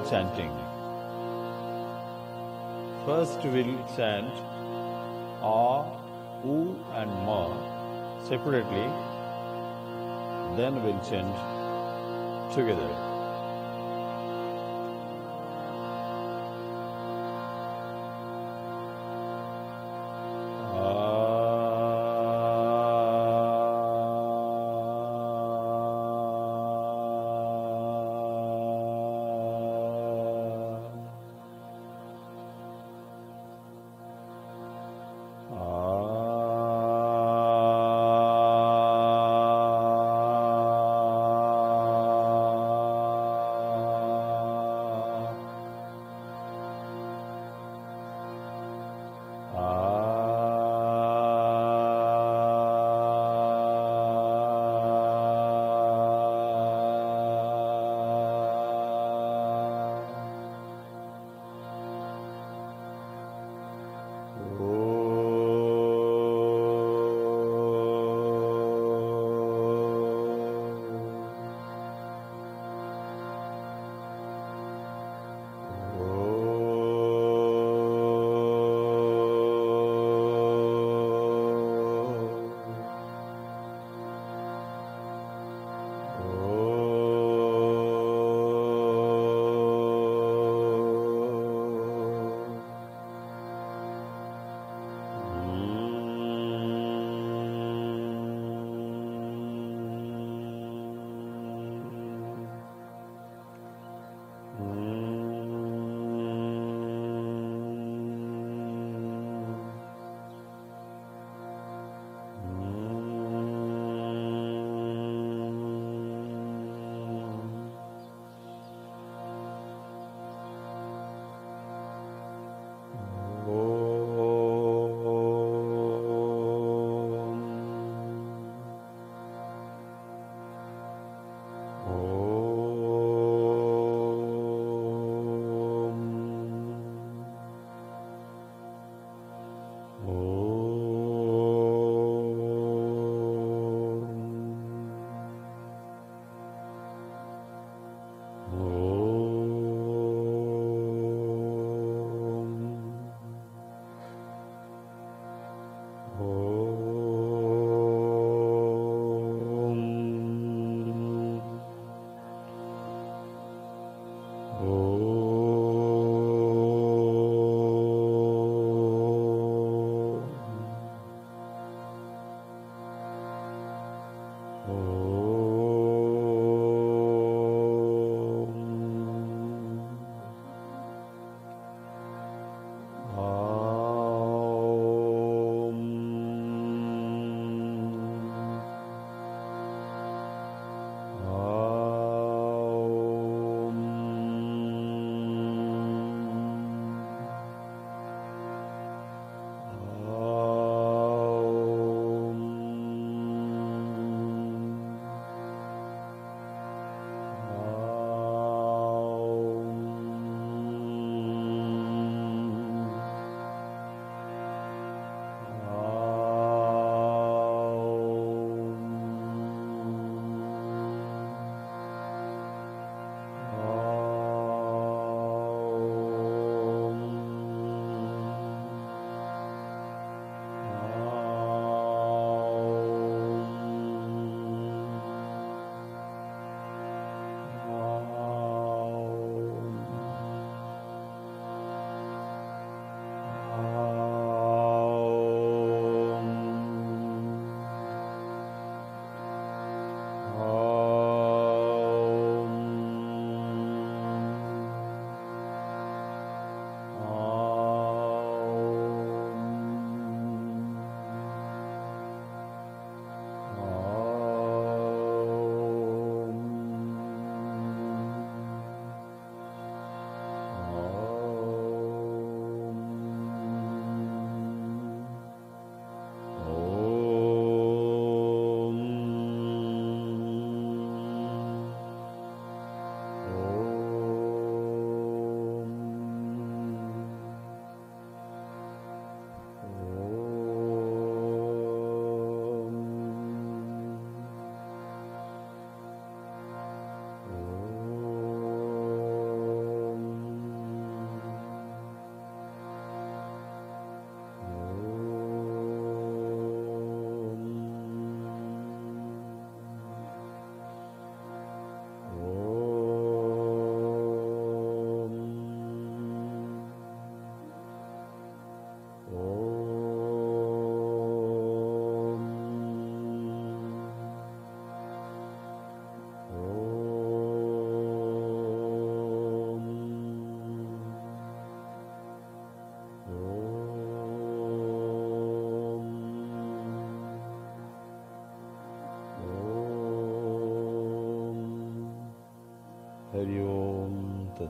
chanting. First we'll chant A, U and Ma separately, then we'll chant together.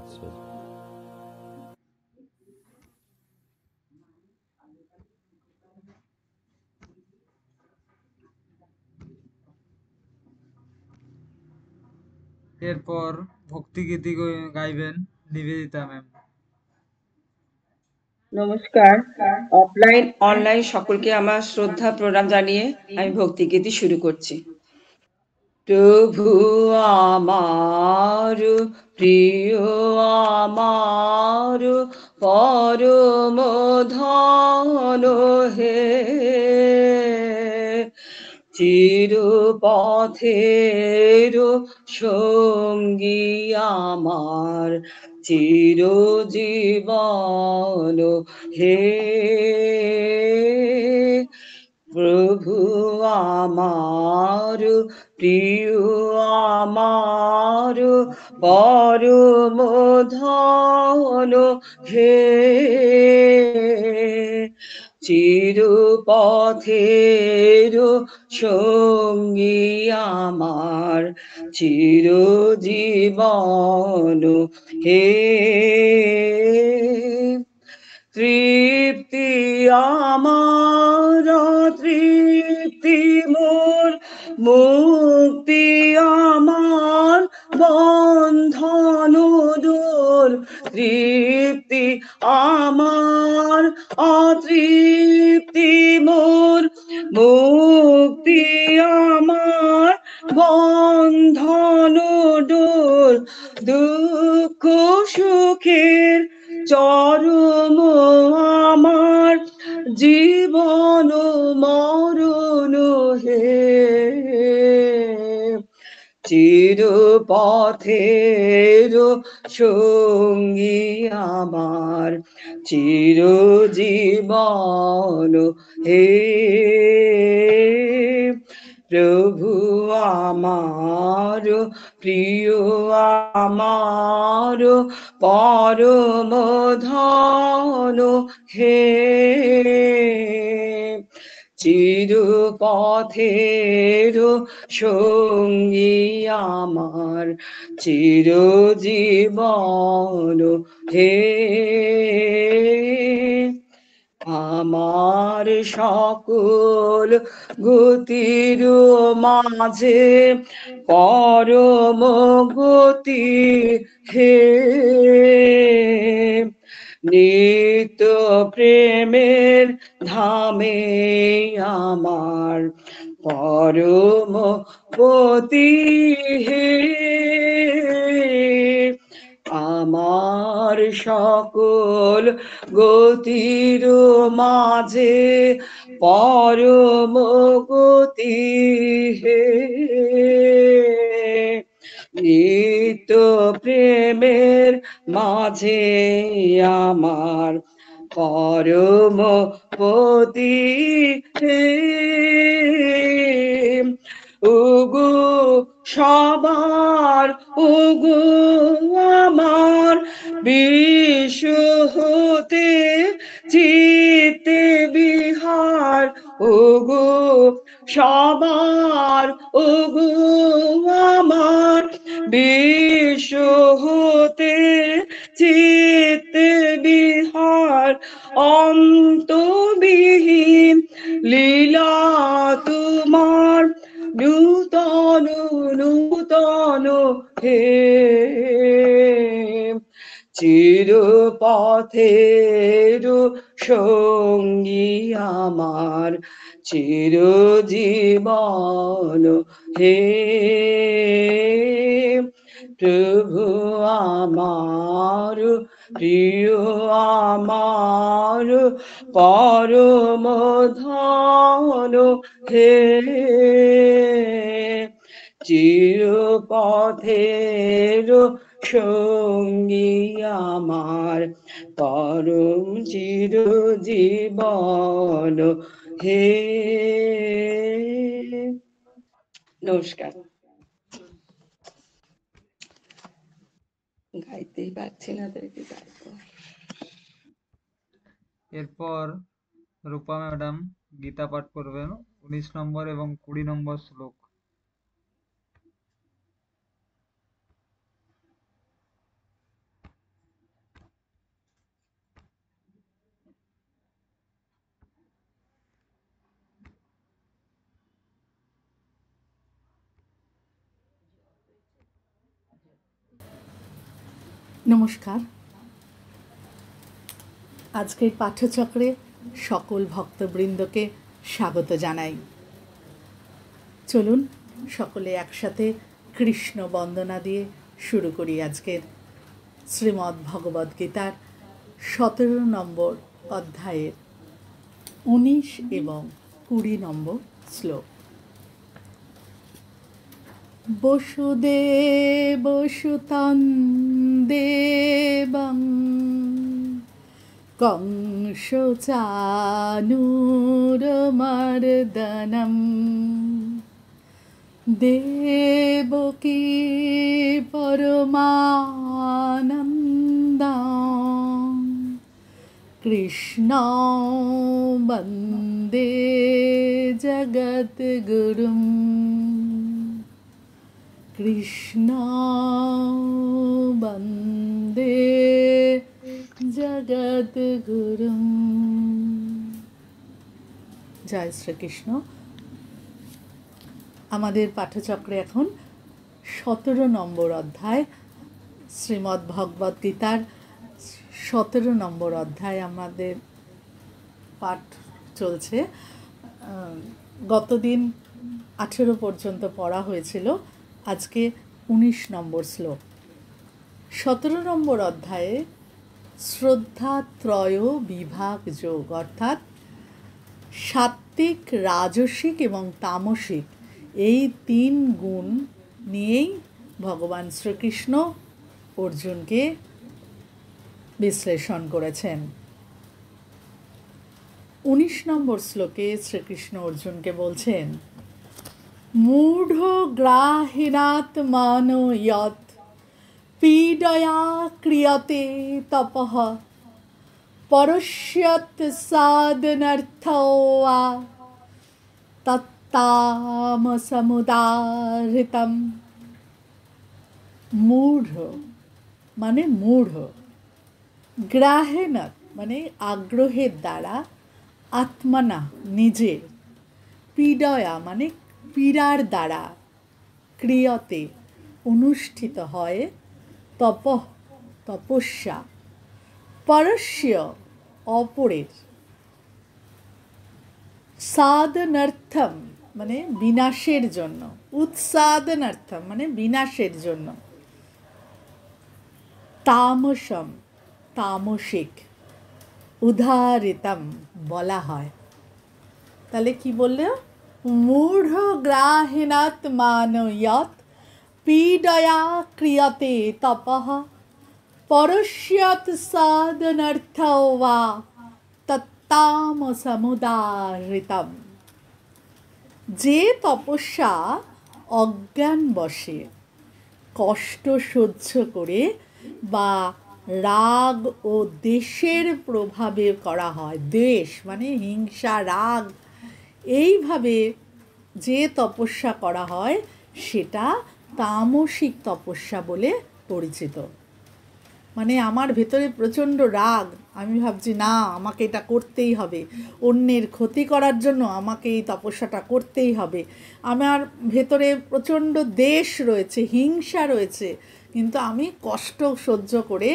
itself. এরপর ভক্তিগীতি গাইবেন Nivedita ma'am. নমস্কার, offline online সকলকে আমার শ্রদ্ধা প্রণাম জানিয়ে আমি ভক্তিগীতি শুরু করছি। প্রভু আমার প্রিয় আমার পরম ধন হে, চির পথের সঙ্গী আমার চির জীবন হে, প্রভু আমার প্রিয় আমার পরম ধন হে, চির পথের সঙ্গী আমার চির জীবন হে, তৃপ্তি আমার তৃপ্তি মোর মুক্তি আমার বন্ধন দূর, তৃপ্তি আমার অতৃপ্তি মোর মুক্তি আমার বন্ধন দূর, দুঃখ সুখের চরম আমার জীবন মরণ হে, চির পথের সঙ্গী আমার চির জীবন হে, প্রভু আমার প্রিয় আমার পরম ধন হে, চির পথের সঙ্গী আমার চির জীবন হে, আমার সকল গতির মাঝে পরম গতি হে, নিত্য প্রেমের ধামে আমার পরম গতি হে, আমার সকল গতির মাঝে পরম গতি হে, নিত্য প্রেমের মাঝে আমার পরম গতি হে, ওগো সবার ওগো আমার বিশ্ব হতে চিত্তে বিহার, ওগো সবার ওগো আমার বিশ্ব হতে চিত্তে বিহার, অন্তবিহীন লীলা তোমার নূতন নূতন হে, চির পথের সঙ্গী আমার চির জীবন হে, প্রভু আমার প্রিয় আমার পরম ধন হে, চির পথের সঙ্গী আমার পরম চির জীবন হে, নমস্কার। গাইতেই পারছি না, তাদেরকে গাইবো। এরপর রূপা ম্যাডাম গীতা পাঠ করবেন 19 নম্বর এবং 20 নম্বর শ্লোক। নমস্কার। আজকের পাঠ্যচক্রে সকল ভক্তবৃন্দকে স্বাগত জানাই। চলুন সকলে একসাথে কৃষ্ণ বন্দনা দিয়ে শুরু করি আজকের শ্রীমদ্ ভগবদ গীতার 17 নম্বর অধ্যায়ের 19 এবং 20 নম্বর শ্লোক। বসুদেব সুতং দেবং কংসচানুরমর্দনম দেবকী পরমানন্দং কৃষ্ণ বন্দে জগদ্গুরুম কৃষ্ণ বন্দে জগদ্গুরুম। জয় শ্রীকৃষ্ণ। আমাদের পাঠচক্রে এখন 17 নম্বর অধ্যায়, শ্রীমদ্ ভগবদ গীতার 17 নম্বর অধ্যায় আমাদের পাঠ চলছে। গতদিন 18 পর্যন্ত পড়া হয়েছিল, আজকে 19 নম্বর শ্লোক। 17 নম্বর অধ্যায়ে শ্রদ্ধাত্রয় বিভাগ যোগ, অর্থাৎ সাত্ত্বিক, রাজসিক এবং তামসিক এই 3 গুণ নিয়েই ভগবান শ্রীকৃষ্ণ অর্জুনকে বিশ্লেষণ করেছেন। 19 নম্বর শ্লোকে শ্রীকৃষ্ণ অর্জুনকে বলছেন, মূঢ় গ্রাহিণাত্মনো যৎ পীডয়া ক্রিয়তে তপঃ পরস্যৎ সাধনার্থো वा তত্তামসমুদাহৃতম। মূঢ় মানে মূঢ়, গ্রাহেণাৎ মানে আগ্রহের দ্বারা, আত্মনা নিজের, পীডয়া মানে পীড়ার দ্বারা, ক্রিয়তে অনুষ্ঠিত হয়, তপঃ তপস্যা, পরস্য অপরের, সাধনার্থম মানে বিনাশের জন্য, উৎসাধনার্থম মানে বিনাশের জন্য, তামসম তামসিক, উদাহৃতম বলা হয়। তাহলে কি বললে? মূঢ় গ্রাহিণাত্মনো যৎ পীডয়া ক্রিয়তে তপঃ পরস্যৎ সাধনার্থো वा তত্তামসমুদাহৃতম। যে তপস্যা অজ্ঞান বশে কষ্ট সহ্য করে বা রাগ ও দ্বেষের প্রভাবে করা হয়, দ্বেষ মানে হিংসা, রাগ, এইভাবে যে তপস্যা করা হয় সেটা তামসিক তপস্যা বলে পরিচিত। মানে আমার ভেতরে প্রচণ্ড রাগ, আমি ভাবছি না আমাকে এটা করতেই হবে, অন্যের ক্ষতি করার জন্য আমাকে এই তপস্যাটা করতেই হবে, আমার ভেতরে প্রচণ্ড দ্বেষ রয়েছে, হিংসা রয়েছে, কিন্তু আমি কষ্ট সহ্য করে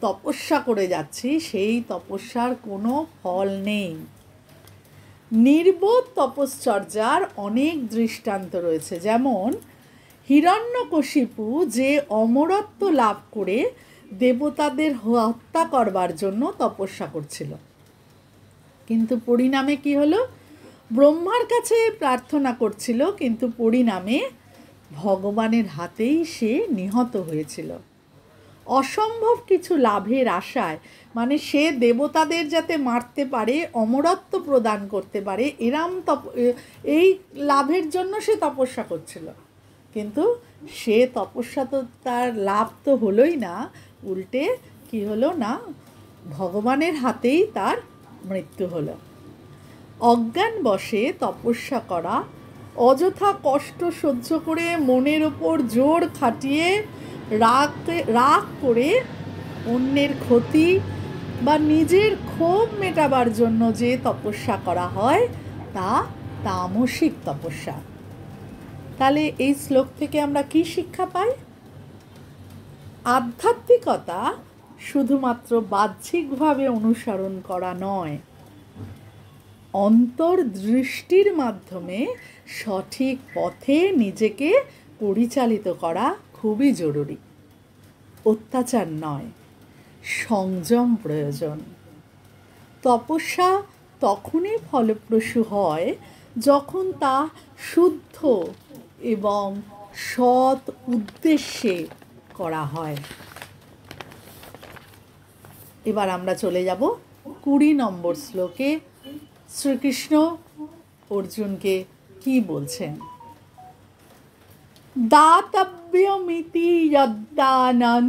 তপস্যা করে যাচ্ছি, সেই তপস্যার কোনো ফল নেই। নির্বোধ তপশ্চর্যার অনেক দৃষ্টান্ত রয়েছে, যেমন হিরণ্যকশিপু যে অমরত্ব লাভ করে দেবতাদের হত্যা করবার জন্য তপস্যা করছিল, কিন্তু পরিণামে কি হলো? ব্রহ্মার কাছে প্রার্থনা করছিল, কিন্তু পরিণামে ভগবানের হাতেই সে নিহত হয়েছিল। অসম্ভব কিছু লাভের আশায়, মানে সে দেবতাদের যাতে মারতে পারে, অমরত্ব প্রদান করতে পারে, এই লাভের জন্য সে তপস্যা করছিল, কিন্তু সে তপস্যা তো তার লাভ তো হলোই না, উল্টে কি হলো না, ভগবানের হাতেই তার মৃত্যু হলো। অজ্ঞান বশে তপস্যা করা, অযথা কষ্ট সহ্য করে মনের ওপর জোর খাটিয়ে রাগ করে অন্যের ক্ষতি বা নিজের ক্ষোভ মেটাবার জন্য যে তপস্যা করা হয় তা তামসিক তপস্যা। তাহলে এই শ্লোক থেকে আমরা কি শিক্ষা পাই? আধ্যাত্মিকতা শুধুমাত্র বাহ্যিকভাবে অনুসরণ করা নয়, অন্তর্দৃষ্টির মাধ্যমে সঠিক পথে নিজেকে পরিচালিত করা খুবই জরুরি। অত্যাচার নয়, সংযম প্রয়োজন। তপস্যা তখনই ফলপ্রসূ হয় যখন তা শুদ্ধ এবং সৎ উদ্দেশ্যে করা হয়। এবার আমরা চলে যাব 20 নম্বর শ্লোকে। শ্রীকৃষ্ণ অর্জুনকে কি বলছেন? দাতব্যমিতি যদ্দানং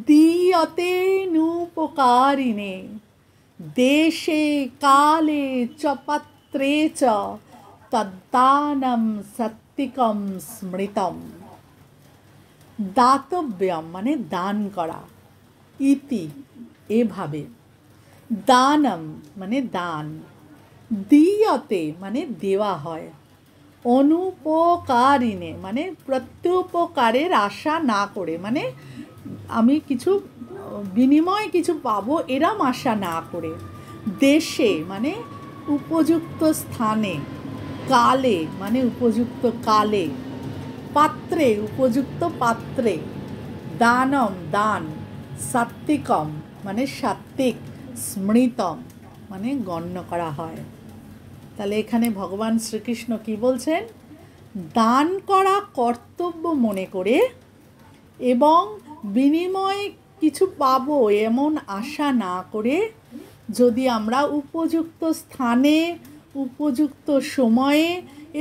দীয়তে নুপকারিণে দেশে কালে চ পাত্রে চ তদ্দানম সত্তিকম স্মৃতম। দাতব্যম মানে দান করা, ইতি এভাবে, দানম মানে দান, দীয়তে মানে দেওয়া হয়, অনুপকারিণে মানে প্রত্যুপকারের আশা না করে, মানে আমি কিছু বিনিময়ে কিছু পাবো এরম আশা না করে, দেশে মানে উপযুক্ত স্থানে, কালে মানে উপযুক্ত কালে, পাত্রে উপযুক্ত পাত্রে, দানম দান, সাত্বিকম মানে সাত্বিক, স্মৃতম মানে গণ্য করা হয়। তাহলে এখানে ভগবান শ্রীকৃষ্ণ কি বলছেন? দান করা কর্তব্য মনে করে এবং বিনিময়ে কিছু পাবো এমন আশা না করে যদি আমরা উপযুক্ত স্থানে, উপযুক্ত সময়ে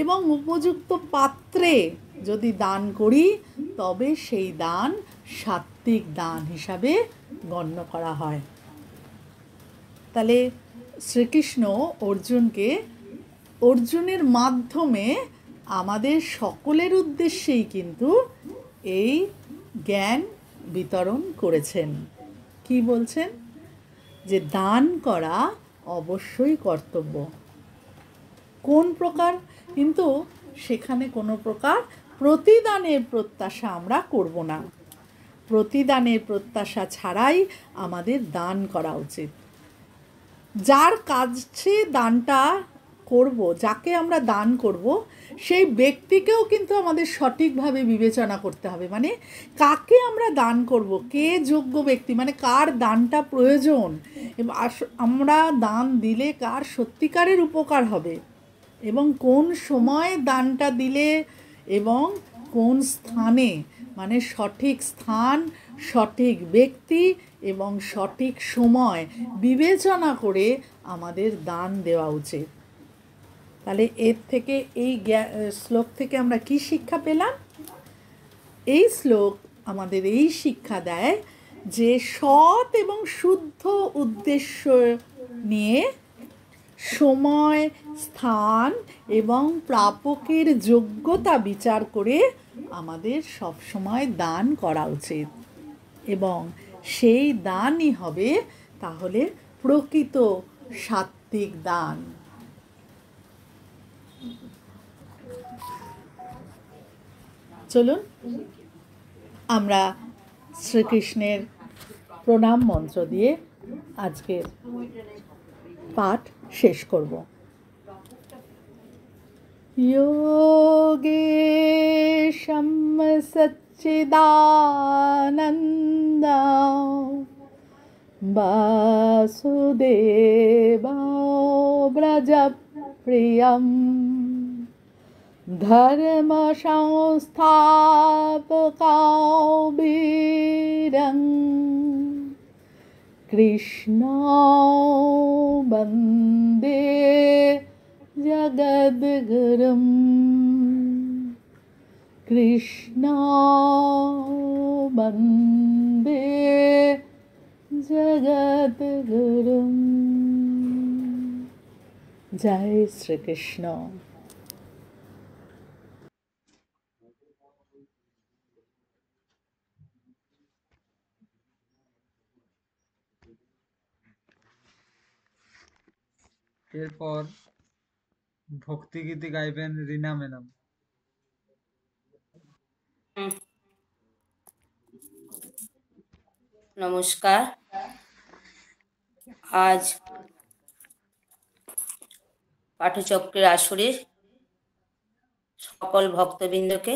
এবং উপযুক্ত পাত্রে যদি দান করি, তবে সেই দান সাত্বিক দান হিসাবে গণ্য করা হয়। তাহলে শ্রীকৃষ্ণ অর্জুনকে, অর্জুনের মাধ্যমে আমাদের সকলের উদ্দেশ্যেই কিন্তু এই জ্ঞান বিতরণ করেছেন। কি বলছেন? যে দান করা অবশ্যই কর্তব্য। কোন প্রকার? কিন্তু সেখানে কোনো প্রকার প্রতিদানের প্রত্যাশা আমরা করব না। প্রতিদানের প্রত্যাশা ছাড়াই আমাদের দান করা উচিত। যার কাছে দানটা করব, যাকে আমরা দান করব, সেই ব্যক্তিকেও কিন্তু আমাদের সঠিকভাবে বিবেচনা করতে হবে। মানে কাকে আমরা দান করব, কে যোগ্য ব্যক্তি, মানে কার দানটা প্রয়োজন, এবং আমরা দান দিলে কার সত্যিকারের উপকার হবে, এবং কোন সময় দানটা দিলে এবং কোন স্থানে, মানে সঠিক স্থান, সঠিক ব্যক্তি এবং সঠিক সময় বিবেচনা করে আমাদের দান দেওয়া উচিত। তাহলে এর থেকে, এই শ্লোক থেকে আমরা কি শিক্ষা পেলাম? এই শ্লোক আমাদের এই শিক্ষা দেয় যে সৎ এবং শুদ্ধ উদ্দেশ্য নিয়ে সময়, স্থান এবং প্রাপকের যোগ্যতা বিচার করে আমাদের সবসময় দান করা উচিত, এবং সেই দানই হবে তাহলে প্রকৃত সাত্বিক দান। চলুন আমরা শ্রীকৃষ্ণের প্রণাম মন্ত্র দিয়ে আজকের পাঠ শেষ করব। যোগেশম সচ্চিদানন্দ বাসুদেবায় ব্রজপ্রিয়ম ধর্ম সংস্থাপকায় বীরং কৃষ্ণ বন্দে জগদ্গুরুম। কৃষ্ণ বন্দে জগদ্গুরুম। জয় শ্রীকৃষ্ণ। এরপর ভক্তিগীতি গাইবেন রিনা ম্যাডাম। নমস্কার। আজ পাঠচক্রের আসরে সকল ভক্তবৃন্দকে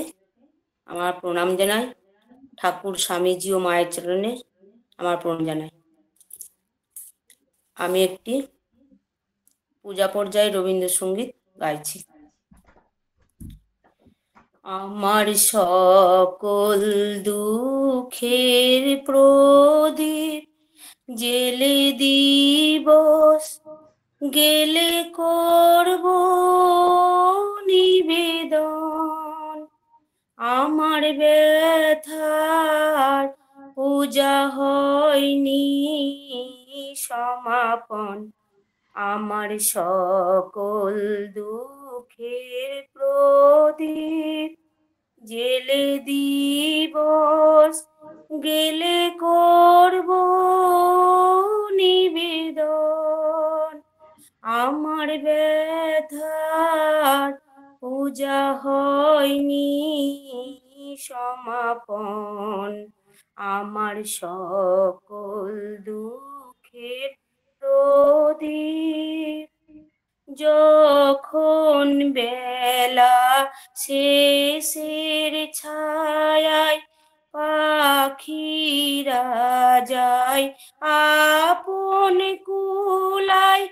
আমার প্রণাম জানাই। ঠাকুর স্বামীজি ও মায়ের চরণে আমার প্রণাম জানাই। আমি একটি পূজা পর্যায়ে রবীন্দ্রসঙ্গীত গাইছি। আমার সকল দুঃখের প্রদীপ জেলে দিবস গেলে করব নিবেদন, আমার ব্যথার পূজা হয়নি সমাপন, আমার সকল দুঃখের প্রদীপ জেলে দিবস গেলে করব নিবেদন, আমার ব্যথার পূজা হয়নি সমাপন, আমার সকল দুঃখের প্রদীপ। যখন বেলা শেষের ছায়ায় পাখিরা যায় আপন কুলায়,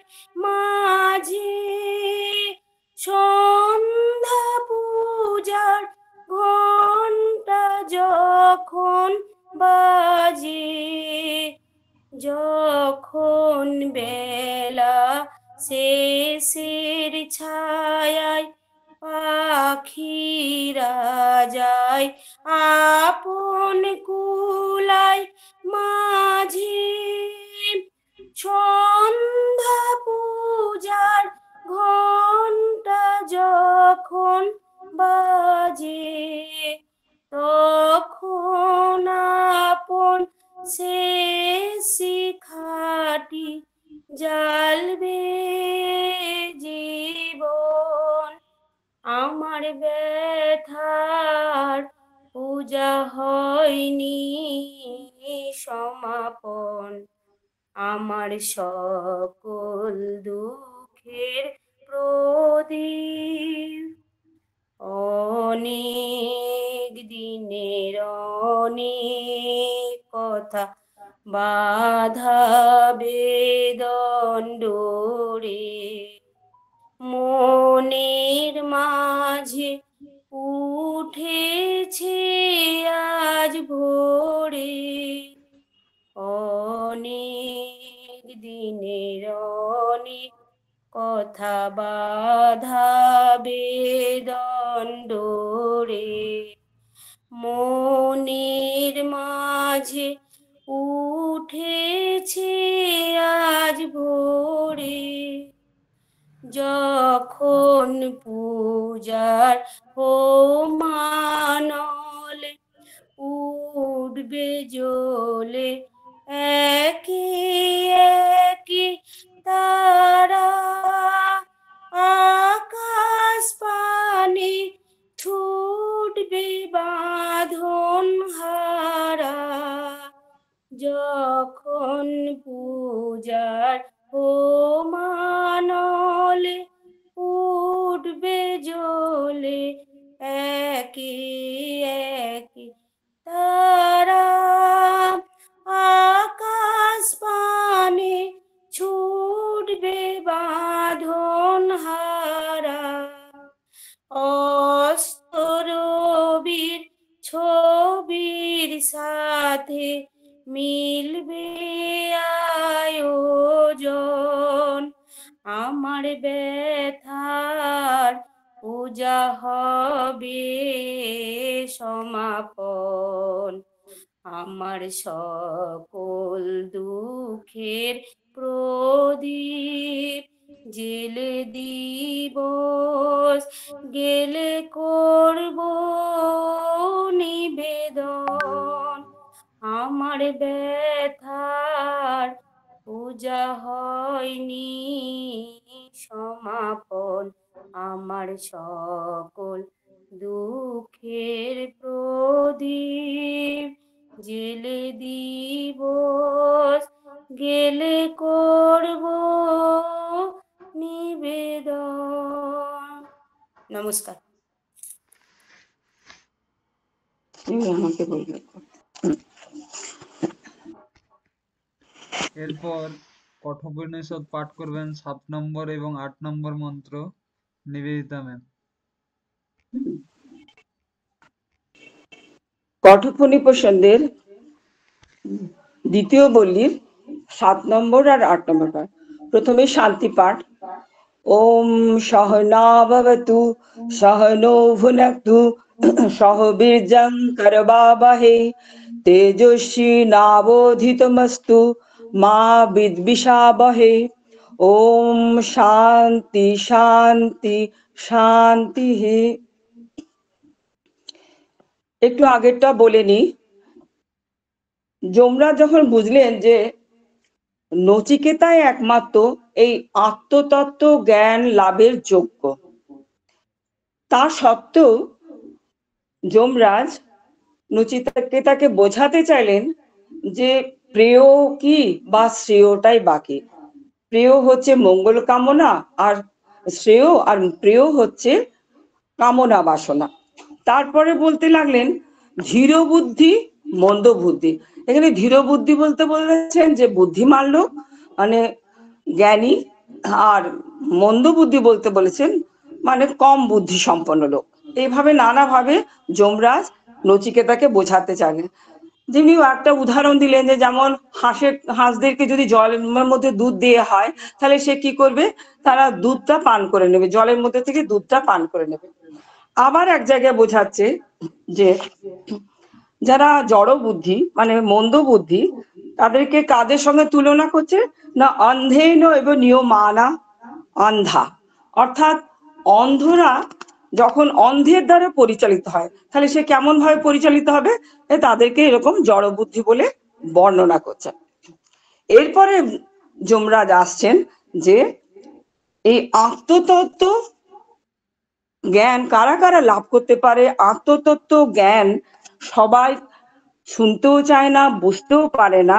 মাঝে সন্ধ্যা পূজার ঘণ্টা যখন বাজে, যখন বেলা শেষের ছায়ায় পাখিরা যায় আপন কুলায়, মাঝে সন্ধ্যা পূজার ঘণ্টা যখন বাজে, তখন আপন সে শিখাটি জ্বালবে জীবন, আমার ব্যথার পূজা হয়নি সমাপন, আমার সকল দুঃখের প্রদীপ। অনেক দিনের অনেক কথা বাধা বেদন ডোরে, মনের মাঝে উঠেছে আজ ভোরে, অনেক দিনের অনেক কথা বাধা বেদন ডোরে, মনের মাঝে উঠেছে আজ ভোরে, যখন পূজার হোমানলে উঠবে জ্বলে একে একে তারা, আকাশ পানে ছুটবে বাঁধন হারা, যখন পূজার হোমানলে উঠবে জ্বলে একে একে তারা, আকাশ পানে ছুটবে বাঁধন হারা, অস্ত রবির ছবির সাথে মিলবে আয়োজন, আমার ব্যথার পূজা হবে সমাপন, আমার সকল দুঃখের প্রদীপ জেলে দিবস গেলে করব নিবেদন, আমার ব্যথার পূজা হয়নি সমাপন, আমার সকল দুঃখের প্রদীপ জেলে দিবস গেলে করব নিবেদন। নমস্কার। আমাকে বলবে। এরপর কঠোপনিষদ পাঠ করবেন 7 নম্বর এবং 8 নম্বর মন্ত্র নিবেদিতা ম্যাম। কঠোপনিষদের দ্বিতীয় বল্লীর 7 নম্বর আর 8 নম্বর পাঠ। প্রথমে শান্তি পাঠ। ওম সহনা ভবতু সহনো ভুনক্তু সহ বীর্যং করবাবহে তেজস্বী নাবোধিতমস্তু মা বিদ্বিষাবহে। ওম শান্তি শান্তি শান্তি। একটু আগেরটা বলে নি। যমরাজ যখন বুঝলেন যে নচিকেতাই একমাত্র এই আত্মতত্ত্ব জ্ঞান লাভের যোগ্য, তা সত্ত্বেও যমরাজ নচিকেতাকে বোঝাতে চাইলেন যে প্রেয় কি বা শ্রেয়টাই বাকি। প্রেয় হচ্ছে মঙ্গল কামনা, আর শ্রেয় আর প্রেয় হচ্ছে কামনা বাসনা। তারপরে বলতে লাগলেন ধীর বুদ্ধি মন্দ বুদ্ধি। এখানে ধীর বুদ্ধি বলতে বলেছেন যে বুদ্ধিমান লোক মানে জ্ঞানী, আর মন্দ বুদ্ধি বলতে বলেছেন মানে কম বুদ্ধি সম্পন্ন লোক। এইভাবে নানাভাবে যমরাজ নচিকেতাকে বোঝাতে চাইলেন। যেমনি একটা উদাহরণ দিলেন যে যেমন হাঁসদেরকে যদি জলের মধ্যে দুধ দেওয়া হয় তাহলে সে কি করবে, তারা দুধটা পান করে নেবে, জলের মধ্যে থেকে দুধটা পান করে নেবে। আবার এক জায়গায় বোঝাচ্ছে যে যারা জড় বুদ্ধি মানে মন্দ বুদ্ধি, তাদেরকে কাদের সঙ্গে তুলনা করছে না অন্ধেন এবং নিয়মানা অন্ধা। অর্থাৎ অন্ধরা যখন অন্ধের দ্বারা পরিচালিত হয় তাহলে সে কেমন ভাবে পরিচালিত হবে, তাদেরকে এরকম জড় বুদ্ধি বলে বর্ণনা করছে। এরপরে যমরাজ আসছেন যে এই আত্মতত্ত্ব জ্ঞান কারা কারা লাভ করতে পারে। আত্মতত্ত্ব জ্ঞান সবাই শুনতেও চায় না, বুঝতেও পারে না।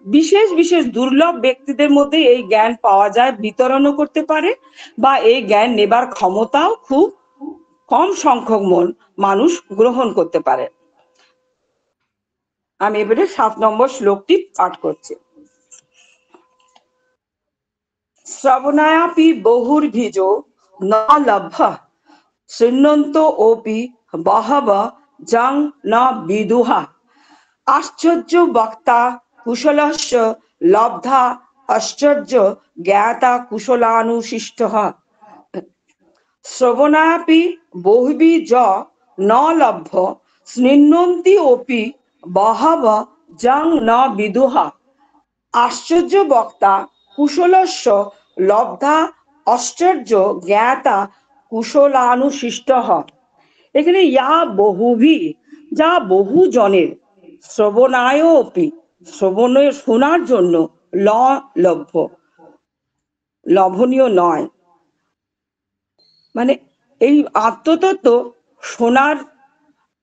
বিশেষ বিশেষ দুর্লভ ব্যক্তিদের মধ্যে এই জ্ঞান পাওয়া যায়, বিতরণও করতে পারে, বা এই জ্ঞান নেবার ক্ষমতাও খুব কম সংখ্যক মানুষ গ্রহণ করতে পারে। আমি এবারে 7 নম্বর শ্লোকটি পাঠ করছি। শ্রবণায়াপি বহুর্ভিজো ন লভ্য শৃণ্বন্ত ওপি বহব জং ন বিদুহা আশ্চর্য বক্তা কুশলস্য লব্ধা আশ্চর্য জ্ঞাতা কুশলানুশিষ্টঃ। শ্রবণায়াপি বহুবি য ন লভ্য শৃণ্বন্তি ওপি বহব জং ন বিদুহা আশ্চর্য বক্তা কুশলস্য লব্ধা আশ্চর্য জ্ঞাতা কুশলানুশিষ্টঃ। এখানে ইয়া বহুভি যা বহু জনের, শ্রবণায় অপি শ্রবণের শোনার জন্য, লভ্য লভনীয় নয়, মানে এই আত্মতত্ত্ব শোনার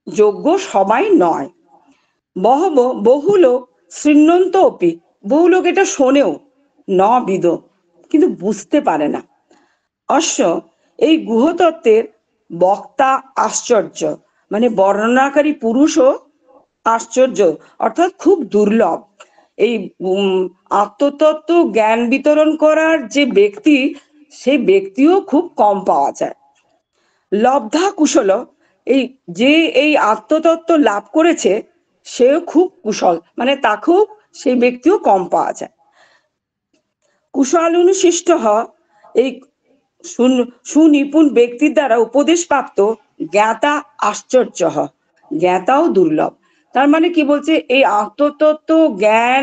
যোগ্য সবাই নয়। বহব বহু লোক শৃণ্বন্ত অপি বহু লোক এটা শোনেও, ন বিদ কিন্তু বুঝতে পারে না। অশ্ব এই গুহতত্ত্বের বক্তা আশ্চর্য মানে বর্ণনাকারী পুরুষও আশ্চর্য, অর্থাৎ খুব দুর্লভ। এই আত্মতত্ত্ব জ্ঞান বিতরণ করার যে ব্যক্তি, সেই ব্যক্তিও খুব কম পাওয়া যায়। লব্ধা কুশল এই যে এই আত্মতত্ত্ব লাভ করেছে সেও খুব কুশল, মানে তাকেও সেই ব্যক্তিও কম পাওয়া যায়। কুশলানুশিষ্ট এই সুনিপুণ ব্যক্তির দ্বারা উপদেশ প্রাপ্ত জ্ঞাতা আশ্চর্য, জ্ঞাতাও দুর্লভ। তার মানে কি বলছে, এই আত্মতত্ত্ব জ্ঞান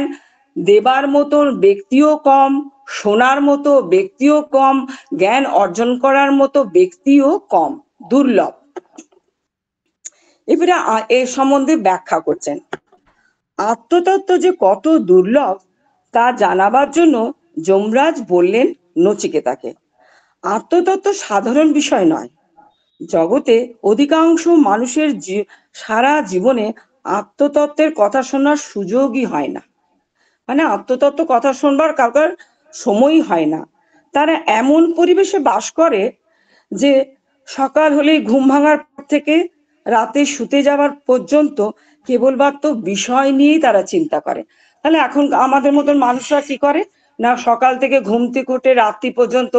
দেবার মতো ব্যক্তিও কম, শোনার মতো ব্যক্তিও কম, জ্ঞান অর্জন করার মতো ব্যক্তিও কম, দুর্লভ। এবারে এর সম্বন্ধে ব্যাখ্যা করছেন। আত্মতত্ত্ব যে কত দুর্লভ তা জানাবার জন্য যমরাজ বললেন নচিকেতাকে, আত্মতত্ত্ব সাধারণ বিষয় নয়। জগতে অধিকাংশ মানুষের সারা জীবনে আত্মতত্ত্বের কথা শোনার সুযোগই হয় না, মানে আত্মতত্ত্ব কথা শুনবার কাউকে সময়ই হয় না। তারা এমন পরিবেশে বাস করে যে সকাল হলেই ঘুম ভাঙার পর থেকে রাতে শুতে যাওয়ার পর্যন্ত কেবলমাত্র বিষয় নিয়েই তারা চিন্তা করে। তাহলে এখন আমাদের মতন মানুষরা কি করে না, সকাল থেকে ঘুম থেকে উঠে রাত্রি পর্যন্ত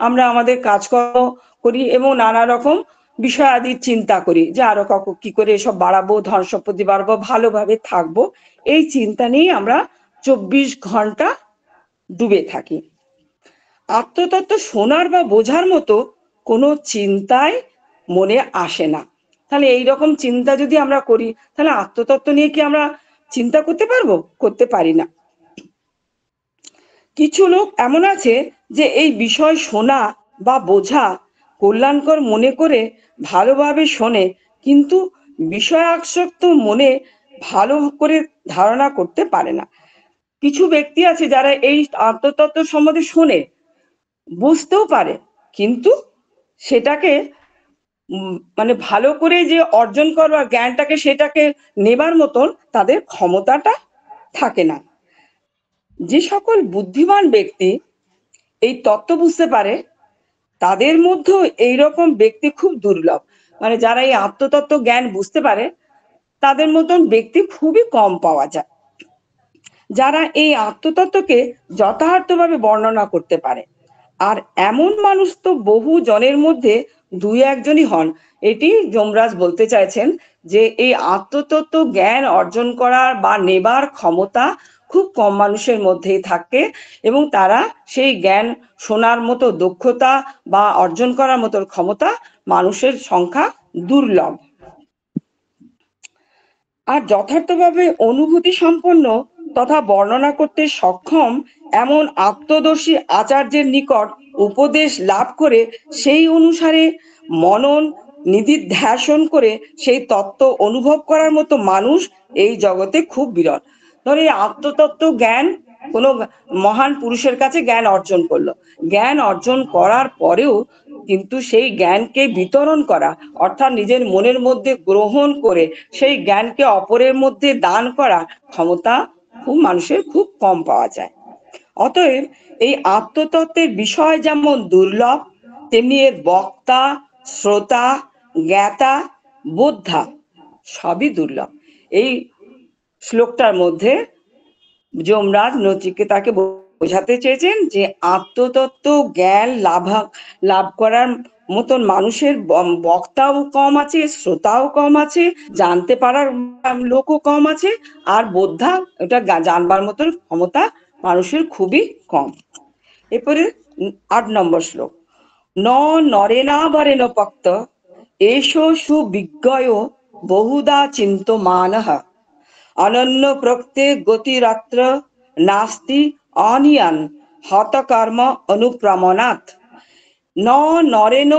আমরা আমাদের কাজকর্ম করি এবং নানা রকম বিষয় আদি চিন্তা করি যে আরো কি করে এসব বাড়াবো, ধন সম্পত্তি বাড়াবো, ভালোভাবে থাকবো, এই চিন্তা নিয়েই আমরা 24 ঘন্টা ডুবে থাকি। আত্মতত্ত্ব শোনার বা বোঝার মতো কোনো চিন্তাই মনে আসে না। তাহলে এইরকম চিন্তা যদি আমরা করি তাহলে আত্মতত্ত্ব নিয়ে কি আমরা চিন্তা করতে পারবো? করতে পারি না। কিছু লোক এমন আছে যে এই বিষয় শোনা বা বোঝা কল্যাণকর মনে করে ভালোভাবে শোনে, কিন্তু বিষয়াসক্ত মনে ভালো করে ধারণা করতে পারে না। কিছু ব্যক্তি আছে যারা এই আত্মতত্ত্ব সম্বন্ধে শোনে, বুঝতেও পারে, কিন্তু সেটাকে মানে ভালো করে যে অর্জন করবার জ্ঞানটাকে সেটাকে নেবার মতন তাদের ক্ষমতাটা থাকে না। যে সকল বুদ্ধিমান ব্যক্তি এই তত্ত্ব বুঝতে পারে তাদের মধ্যেও এইরকম ব্যক্তি খুব দুর্লভ। মানে যারা এই আত্মতত্ত্ব জ্ঞান বুঝতে পারে তাদের মতন ব্যক্তি খুবই কম পাওয়া যায়, যারা এই আত্মতত্ত্বকে যথার্থভাবে বর্ণনা করতে পারে। আর এমন মানুষ তো বহু জনের মধ্যে 2-1 জনই হন। এটি যমরাজ বলতে চাইছেন যে এই আত্মতত্ত্ব জ্ঞান অর্জন করার বা নেবার ক্ষমতা খুব কম মানুষের মধ্যেই থাকে এবং তারা সেই জ্ঞান শোনার মতো দক্ষতা বা অর্জন করার মতো ক্ষমতা মানুষের সংখ্যা দুর্লভ। আর যথার্থভাবে অনুভূতি সম্পন্ন তথা বর্ণনা করতে সক্ষম এমন আত্মদর্শী আচার্যের নিকট উপদেশ লাভ করে সেই অনুসারে মনন নিদিধ্যাসন করে সেই তত্ত্ব অনুভব করার মতো মানুষ এই জগতে খুব বিরল। ধর এই আত্মতত্ত্ব জ্ঞান কোনো মহান পুরুষের কাছে জ্ঞান অর্জন করলো, জ্ঞান অর্জন করার পরেও কিন্তু সেই জ্ঞানকে বিতরণ করা অর্থাৎ নিজের মনের মধ্যে গ্রহণ করে সেই জ্ঞানকে অপরের মধ্যে দান করা ক্ষমতা খুব মানুষের খুব কম পাওয়া যায়। অতএব এই আত্মতত্ত্বের বিষয় যেমন দুর্লভ, তেমনি এর বক্তা, শ্রোতা, জ্ঞাতা, বোদ্ধা সবই দুর্লভ। এই শ্লোকটার মধ্যে যমরাজ নচিকেতাকে বোঝাতে চেয়েছেন যে আত্মতত্ত্ব জ্ঞান লাভ করার মতন মানুষের বক্তাও কম আছে, শ্রোতাও কম আছে, জানতে পারার লোকও কম আছে, আর বোদ্ধা এটা জানবার মতন ক্ষমতা মানুষের খুবই কম। এরপরে 8 নম্বর শ্লোক, ন নরেনা বরেণ পক্ত এষো সুবিজ্ঞয় বহুদা চিন্তমানঃ অনন্য প্রক্তে গতিরাত্র নাস্তি অনিয়ান হতকর্ম অনুপ্রমনাৎ ন নরেণ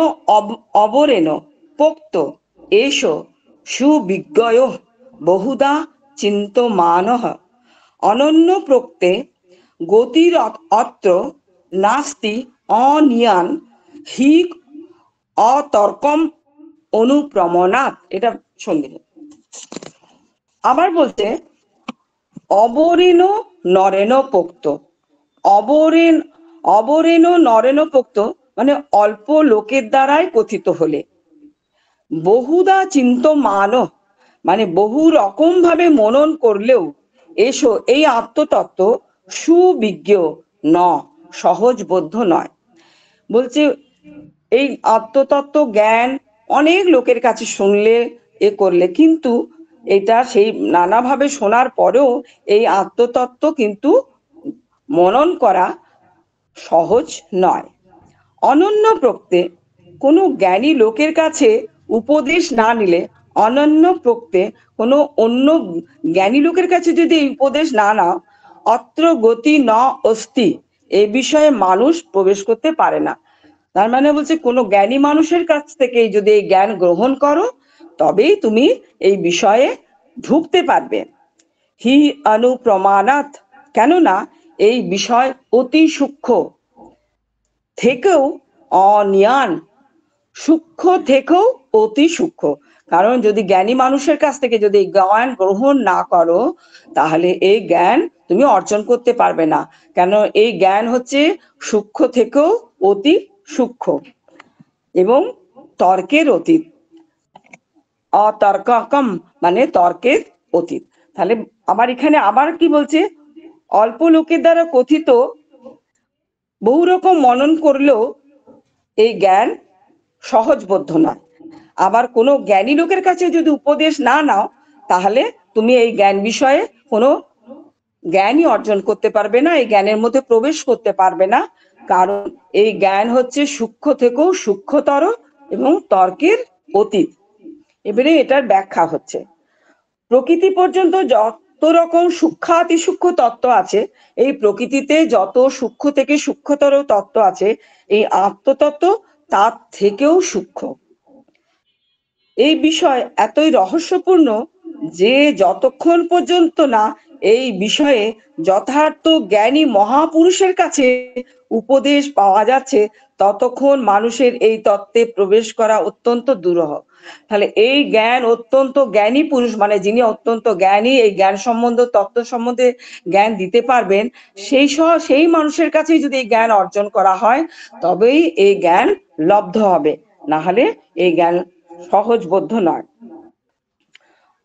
অবরেণ পোক্ত এষো সুবিজ্ঞয় বহুদা চিন্তমানঃ অনন্য প্রক্তে গতির অত্র নাস্তি অনিয়ান হি অতর্কম অনুপ্রমনাৎ। এটা সন্ধি। আবার বলতে অবরেণ নরেণ পোক্ত, অবরেণ নরেণ পোক্ত মানে অল্প লোকের দ্বারাই কথিত হলে, বহুদা চিন্তমান মানে বহু রকম ভাবে মনন করলেও এসো এই আত্মতত্ত্ব সুবিজ্ঞ ন সহজবোধ্য নয়। বলছে এই আত্মতত্ত্ব জ্ঞান অনেক লোকের কাছে শুনলে এ করলে, কিন্তু এটা সেই নানাভাবে শোনার পরেও এই আত্মতত্ত্ব কিন্তু মনন করা সহজ নয়। অনন্য প্রক্তে কোনো জ্ঞানী লোকের কাছে উপদেশ না নিলে, অনন্য প্রক্তে কোনো অন্য জ্ঞানী লোকের কাছে যদি এই উপদেশ না নাও, অত্র গতি ন অস্তি এই বিষয়ে মানুষ প্রবেশ করতে পারে না। তার মানে বলছে কোনো জ্ঞানী মানুষের কাছ থেকে যদি এই জ্ঞান গ্রহণ করো তবেই তুমি এই বিষয়ে ঢুকতে পারবে। হি অনুপ্রমাণাৎ কেননা এই বিষয় অতি সূক্ষ্ম থেকেও অনিয়ান সূক্ষ্ম থেকেও অতি সূক্ষ্ম। কারণ যদি জ্ঞানী মানুষের কাছ থেকে যদি জ্ঞান গ্রহণ না করো, তাহলে এই জ্ঞান তুমি অর্জন করতে পারবে না। কেন এই জ্ঞান হচ্ছে সূক্ষ্ম থেকেও অতি সূক্ষ্ম এবং তর্কের অতীত। অতর্কম মানে তর্কের অতীত। তাহলে আবার এখানে আবার কি বলছে, অল্প লোকের দ্বারা কথিত বহু রকম মনন করলেও এই জ্ঞান সহজবোধ্য নয়। আবার কোনো জ্ঞানী লোকের কাছে যদি উপদেশ না নাও, তাহলে তুমি এই জ্ঞান বিষয়ে কোনো জ্ঞানই অর্জন করতে পারবে না, এই জ্ঞানের মধ্যে প্রবেশ করতে পারবে না। কারণ এই জ্ঞান হচ্ছে সূক্ষ্ম থেকেও সূক্ষ্মতর এবং তর্কের অতীত। এবারে এটার ব্যাখ্যা হচ্ছে, প্রকৃতি পর্যন্ত যত রকম সূক্ষ্মাতি সূক্ষ্ম তত্ত্ব আছে, এই প্রকৃতিতে যত সূক্ষ্ম থেকে সূক্ষ্মতর তত্ত্ব আছে, এই আত্মতত্ত্ব তার থেকেও সূক্ষ্ম। এই বিষয় এতই রহস্যপূর্ণ যে যতক্ষণ পর্যন্ত না এই বিষয়ে যথার্থ জ্ঞানী মহাপুরুষের কাছে উপদেশ পাওয়া যাচ্ছে, ততক্ষণ মানুষের এই তত্ত্বে প্রবেশ করা অত্যন্ত দুরূহ। তাহলে এই জ্ঞান অত্যন্ত জ্ঞানী পুরুষ, মানে যিনি অত্যন্ত জ্ঞানী, এই জ্ঞান সম্বন্ধে তত্ত্ব সম্বন্ধে জ্ঞান দিতে পারবেন, সেই মানুষের কাছেই যদি এই জ্ঞান অর্জন করা হয়, তবেই এই জ্ঞান লব্ধ হবে, না হলে এই জ্ঞান সহজবোধ্য নয়।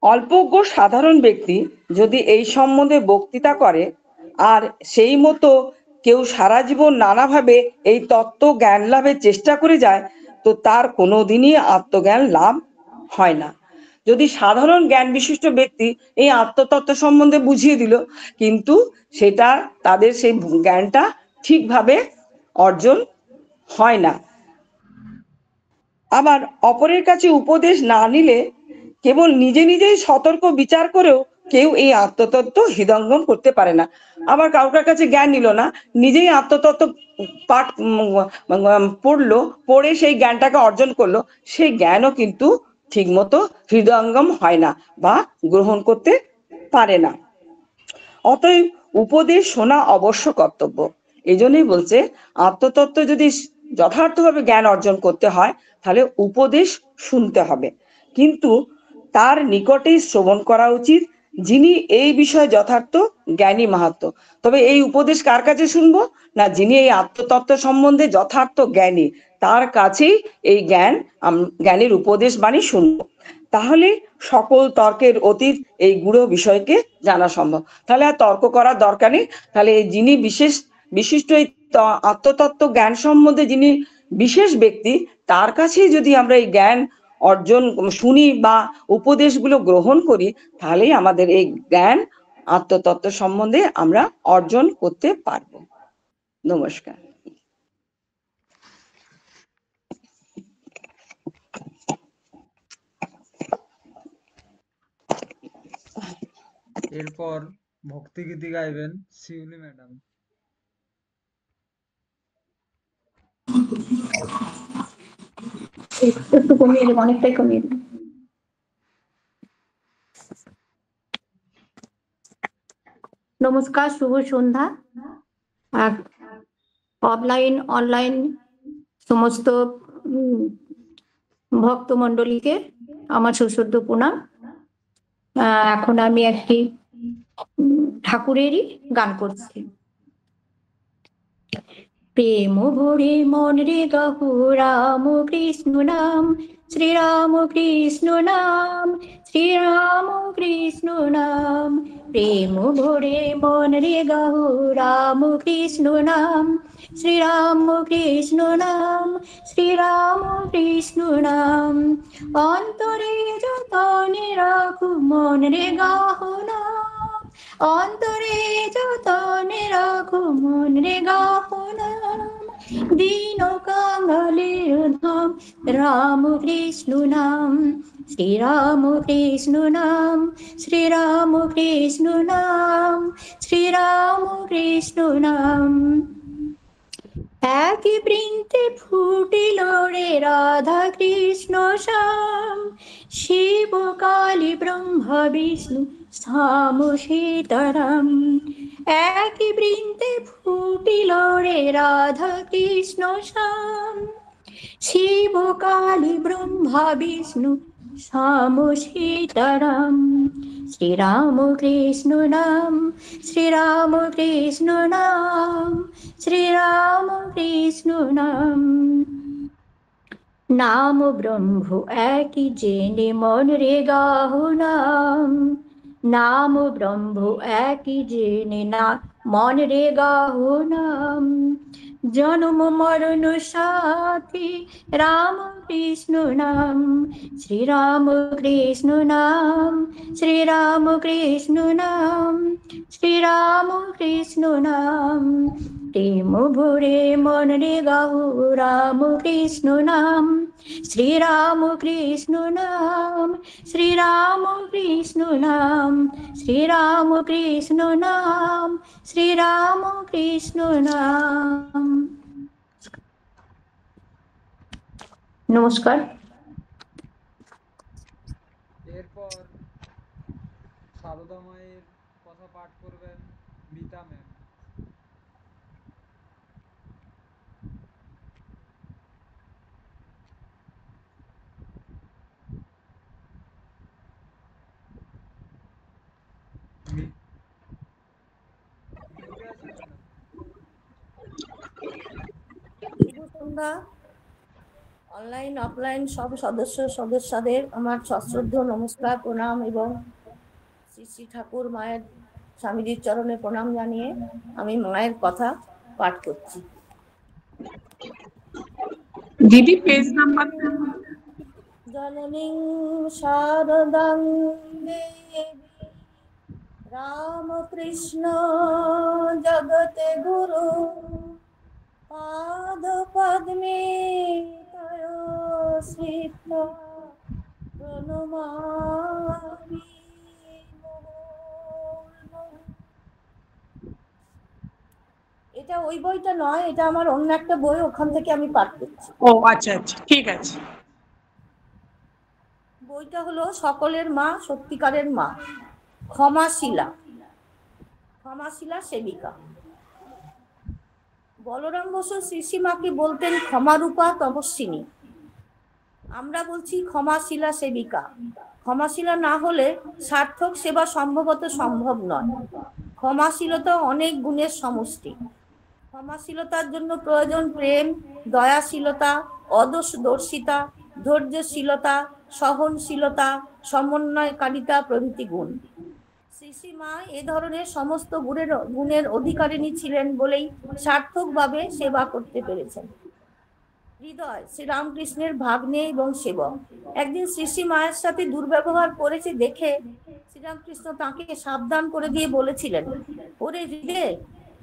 অল্পজ্ঞ সাধারণ ব্যক্তি যদি এই সম্বন্ধে বক্তৃতা করে আর সেই মতো কেউ সারা জীবন নানাভাবে এই তত্ত্ব জ্ঞান লাভের চেষ্টা করে যায়, তো তার কোনোদিনই আত্মজ্ঞান লাভ হয় না। যদি সাধারণ জ্ঞান বিশিষ্ট ব্যক্তি এই আত্মতত্ত্ব সম্বন্ধে বুঝিয়ে দিল, কিন্তু সেটা তাদের সেই জ্ঞানটা ঠিকভাবে অর্জন হয় না। আবার অপরের কাছে উপদেশ না নিলে কেবল নিজে নিজেই সতর্ক বিচার করেও কেউ এই আত্মতত্ত্ব হৃদয়ঙ্গম করতে পারে না। আবার কাউকার কাছে জ্ঞান নিল না, নিজেই আত্মতত্ত্ব পাঠ পড়লো, পড়ে সেই জ্ঞানটাকে অর্জন করলো, সেই জ্ঞানও কিন্তু ঠিক মতো হৃদয়ঙ্গম হয় না বা গ্রহণ করতে পারে না। অতএব উপদেশ শোনা অবশ্য কর্তব্য। এই জন্যই বলছে, আত্মতত্ত্ব যদি যথার্থভাবে জ্ঞান অর্জন করতে হয়, তাহলে উপদেশ শুনতে হবে, কিন্তু তার নিকটেই শ্রবণ করা উচিত যিনি এই বিষয়ে যথার্থ জ্ঞানী মাহাত্ম। তবে এই উপদেশ কার কাছে শুনবো না, যিনি এই আত্মতত্ত্ব সম্বন্ধে যথার্থ জ্ঞানী, তার কাছেই এই জ্ঞানের উপদেশ বাণী শুনবো। তাহলে সকল তর্কের অতীত এই গূঢ় বিষয়কে জানা সম্ভব। তাহলে আর তর্ক করার দরকার নেই। তাহলে যিনি বিশিষ্ট এই আত্মতত্ত্ব জ্ঞান সম্বন্ধে যিনি বিশেষ ব্যক্তি, তার কাছেই যদি আমরা এই জ্ঞান অর্জন শুনি বা উপদেশগুলো গ্রহণ করি, তাহলেই আমাদের এই জ্ঞান আত্মতত্ত্ব সম্বন্ধে আমরা অর্জন করতে পারব। নমস্কার। এরপর ভক্তিগীতি গাইবেন শিউলি ম্যাডাম। একটু কমিয়ে দেবো, অনেকটাই কমিয়ে দেবো। নমস্কার, শুভ সন্ধ্যা। অফলাইন অনলাইন সমস্ত ভক্তমণ্ডলীকে আমার সশ্রদ্ধ প্রণাম। এখন আমি একটি ঠাকুরেরই গান করছি। প্রেম ভরে মন রে গাহু রাম কৃষ্ণ নাম, শ্রীরাম কৃষ্ণ নাম, শ্রীরাম কৃষ্ণ নাম। প্রেম ভরে মন রে গাহু রাম কৃষ্ণ নাম, শ্রীরাম কৃষ্ণ নাম, শ্রীরাম কৃষ্ণ নাম। অন্তরে যতনে রাখু মন রে গাহু নাম, অন্তরে যতনে রাখো মন রে গাহো নাম। দীন কাঙালের ধাম রাম কৃষ্ণ নাম, শ্রীরাম কৃষ্ণ নাম, শ্রীরাম কৃষ্ণ নাম, শ্রীরাম কৃষ্ণ নাম। একই বৃন্তে ফুটিল রে রাধা কৃষ্ণ শ্যাম, শিব কালী ব্রহ্মা বিষ্ণু শ্যাম সীতারাম। একই বৃন্তে ফুটিল রে রাধা কৃষ্ণ শ্যাম, শিব কালী ব্রহ্মা বিষ্ণু সামু সীতারাম। শ্রীরাম কৃষ্ণ নাম, শ্রীরাম কৃষ্ণ নাম, শ্রীরাম কৃষ্ণ নাম। নাম ব্রহ্ম একই জেনে মন রে গাহো নাম। নাম ব্রহ্ম একই জেনে না মন রে গাহো নাম। জন্ম মরণ সাথী রাম কৃষ্ণ নাম। শ্রীরাম কৃষ্ণ নাম, শ্রীরাম কৃষ্ণ নাম, শ্রীরাম কৃষ্ণ নাম। প্রেম ভরে মন রে গাহো রাম কৃষ্ণ নাম। শ্রীরাম কৃষ্ণ নাম, শ্রীরাম কৃষ্ণ নাম, শ্রীরাম কৃষ্ণ নাম, শ্রীরাম কৃষ্ণ নাম। নমস্কার। এরপর সারদা মায়ের কথা পাঠ করবেন মিতা ম্যাম। শুভ সন্ধ্যা। অনলাইন অফলাইন সব সদস্যদের আমার সশ্রদ্ধ নমস্কার, প্রণাম এবং শ্রী শ্রী ঠাকুর মায়ের স্বামীজির চরণে প্রণাম জানিয়ে আমি মায়ের কথা পাঠ করছি। দিদি পেজ নাম্বার। জননীং শারদাং দেবী রামকৃষ্ণ জগতে গুরু পাদ পদ্মে তয়োশ্রিতা প্রণমামি মুহুর্মুহুঃ। এটা ওই বইটা নয়, এটা আমার অন্য একটা বই, ওখান থেকে আমি পাঠ করছি। ও আচ্ছা আচ্ছা, ঠিক আছে। বইটা হলো সকলের মা সত্যিকারের মা, ক্ষমাশীলা, ক্ষমাশীলা সেবিকা। বলরাম বসু শ্রীশ্রীমাকে বলতেন ক্ষমারূপা তপস্বিনী, আমরা বলছি ক্ষমাশীলা সেবিকা। ক্ষমাশীলা না হলে সার্থক সেবা সম্ভবত সম্ভব নয়। ক্ষমাশীলতা অনেক গুণের সমষ্টি। ক্ষমাশীলতার জন্য প্রয়োজন প্রেম, দয়াশীলতা, অদর্শিতা, ধৈর্যশীলতা, সহনশীলতা, সমন্বয়কারিতা প্রভৃতি গুণ। শ্রীশ্রীমা এ ধরনের সমস্ত গুণের অধিকারিণী ছিলেন বলেই সার্থকভাবে সেবা করতে পেরেছেন। হৃদয় শ্রীরামকৃষ্ণের ভাগ্নে এবং সেবক। একদিন শ্রী মায়ের সাথে দুর্ব্যবহার করেছে দেখে শ্রীরামকৃষ্ণ তাকে সাবধান করে দিয়ে বলেছিলেন, ওরে হৃদয়,